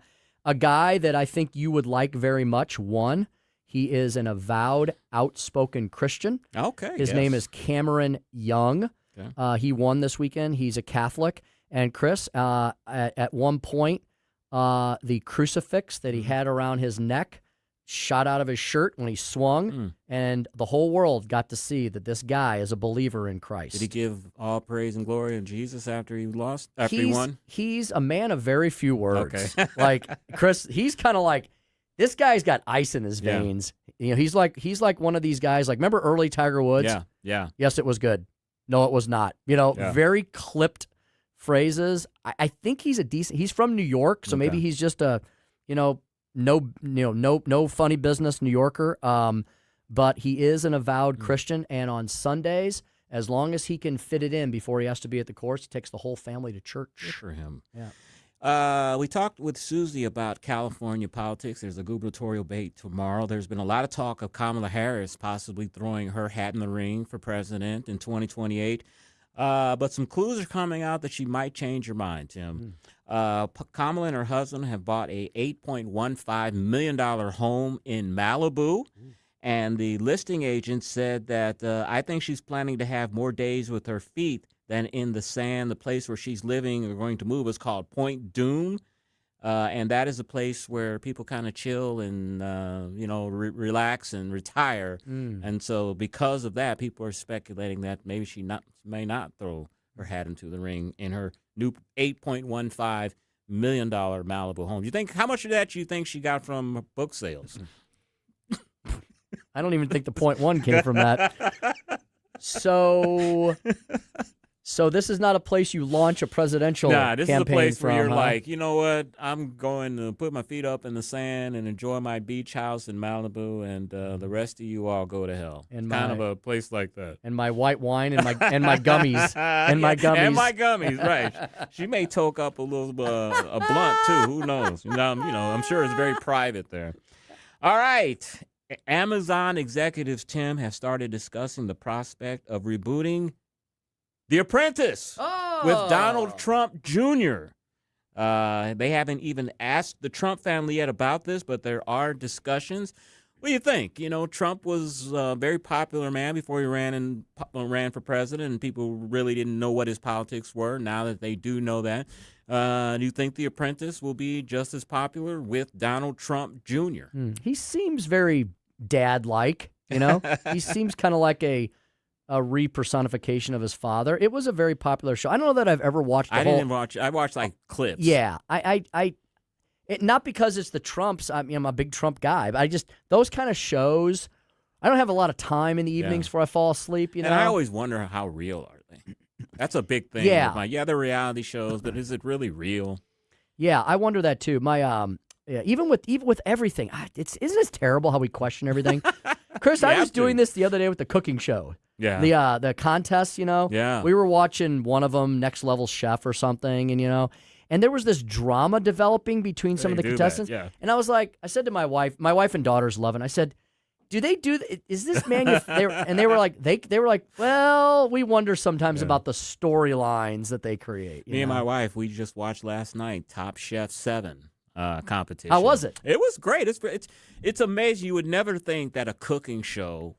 guy that I think you would like very much won. He is an avowed, outspoken Christian. Okay. His name is Cameron Young. Okay. He won this weekend. He's a Catholic. And Chris, at one point, the crucifix that he had around his neck shot out of his shirt when he swung, and the whole world got to see that this guy is a believer in Christ. Did he give all praise and glory to Jesus after he lost? After he won? He's a man of very few words. Okay. Like Chris, he's kind of like, this guy's got ice in his veins. You know, he's like one of these guys. Like, remember early Tiger Woods? Yeah. Yes, it was good. No, it was not. You know, very clipped phrases. I think he's a decent. He's from New York, so maybe he's just a, no funny business New Yorker. But he is an avowed Christian, and on Sundays, as long as he can fit it in before he has to be at the course, he takes the whole family to church. Good for him. Yeah. We talked with Susie about California politics. There's a gubernatorial debate tomorrow. There's been a lot of talk of Kamala Harris possibly throwing her hat in the ring for president in 2028. But some clues are coming out that she might change her mind, Tim. Kamala and her husband have bought a $8.15 million home in Malibu. And the listing agent said that I think she's planning to have more days with her feet than in the sand. The place where she's living or going to move is called Point Dume. And that is a place where people kind of chill and, relax and retire. And so because of that, people are speculating that maybe she may not throw her hat into the ring in her new $8.15 million Malibu home. How much of that you think she got from book sales? I don't even think the point one came from that. So this is not a place you launch a presidential campaign this is a place from, where you're huh? like, you know what? I'm going to put my feet up in the sand and enjoy my beach house in Malibu, and the rest of you all go to hell. And kind of a place like that. And my white wine and my gummies and my gummies and my gummies, right? She may toke up a little a blunt too. Who knows? I'm sure it's very private there. All right. Amazon executives, Tim, have started discussing the prospect of rebooting The Apprentice with Donald Trump Jr. They haven't even asked the Trump family yet about this, but there are discussions. What do you think? Trump was a very popular man before he ran for president, and people really didn't know what his politics were. Now that they do know that, do you think The Apprentice will be just as popular with Donald Trump Jr.? He seems very dad-like, He seems kind of like a re-personification of his father. It was a very popular show. I don't know that I've ever watched the whole... didn't watch. I watched like clips. Yeah, not because it's the Trumps. I'm a big Trump guy, but those kind of shows. I don't have a lot of time in the evenings before I fall asleep. And I always wonder how real are they. That's a big thing. Yeah, they're reality shows, but is it really real? Yeah, I wonder that too. Even with everything, isn't it terrible how we question everything? Chris, I was doing this the other day with the cooking show. Yeah. The contests, Yeah. We were watching one of them, Next Level Chef or something, and there was this drama developing between some of the contestants. And I said to my wife and daughters love it. I said, do they do? Is this and they were like, they were like, well, we wonder sometimes about the storylines that they create. Me and my wife, we just watched last night Top Chef 7 competition. How was it? It was great. It's amazing. You would never think that a cooking show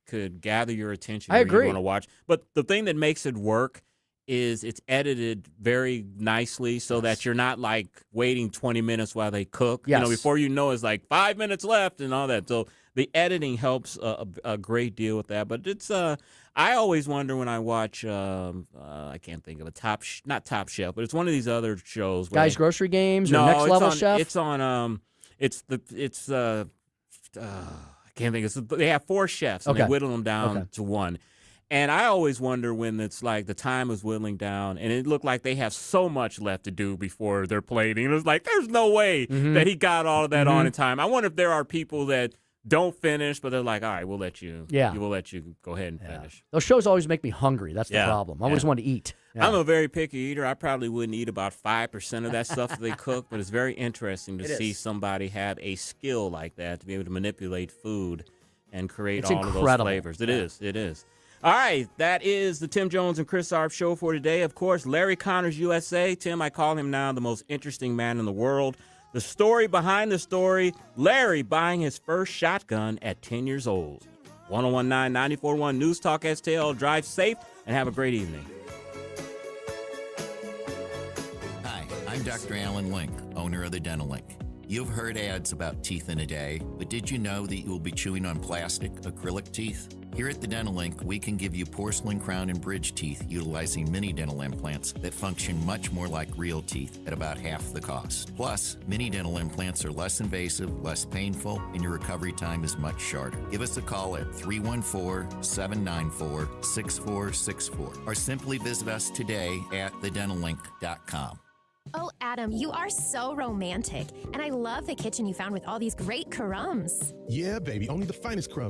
could gather your attention. I agree. You want to watch, but the thing that makes it work is it's edited very nicely so that you're not like waiting 20 minutes while they cook. Yes. Before you know it's like 5 minutes left and all that. So the editing helps a great deal with that. But it's I always wonder when I watch I can't think of a not Top Chef, but it's one of these other shows. Guys Grocery Games or Next Level Chef? It's on I can't think. They have 4 chefs and they whittle them down to one. And I always wonder when it's like the time is whittling down and it looked like they have so much left to do before they're plating. It was like, there's no way that he got all of that on in time. I wonder if there are people that don't finish, but they're like, all right, we'll let you. Yeah. We'll let you go ahead and finish. Those shows always make me hungry. That's the problem. I always want to eat. Yeah. I'm a very picky eater. I probably wouldn't eat about 5% of that stuff that they cook, but it's very interesting to see somebody have a skill like that to be able to manipulate food and create It's all of those incredible. flavors. It is. All right, that is the Tim Jones and Chris Arps show for today. Of course, Larry Connors USA. Tim, I call him now the most interesting man in the world. The story behind the story, Larry buying his first shotgun at 10 years old. 1019 941 News Talk STL. Drive safe and have a great evening. Hi, I'm Dr. Alan Link, owner of the Dental Link. You've heard ads about teeth in a day, but did you know that you will be chewing on plastic, acrylic teeth? Here at the Dental Link, we can give you porcelain crown and bridge teeth utilizing mini dental implants that function much more like real teeth at about half the cost. Plus, mini dental implants are less invasive, less painful, and your recovery time is much shorter. Give us a call at 314-794-6464 or simply visit us today at thedentallink.com. Oh, Adam, you are so romantic. And I love the kitchen you found with all these great crumbs. Yeah, baby, only the finest crumbs.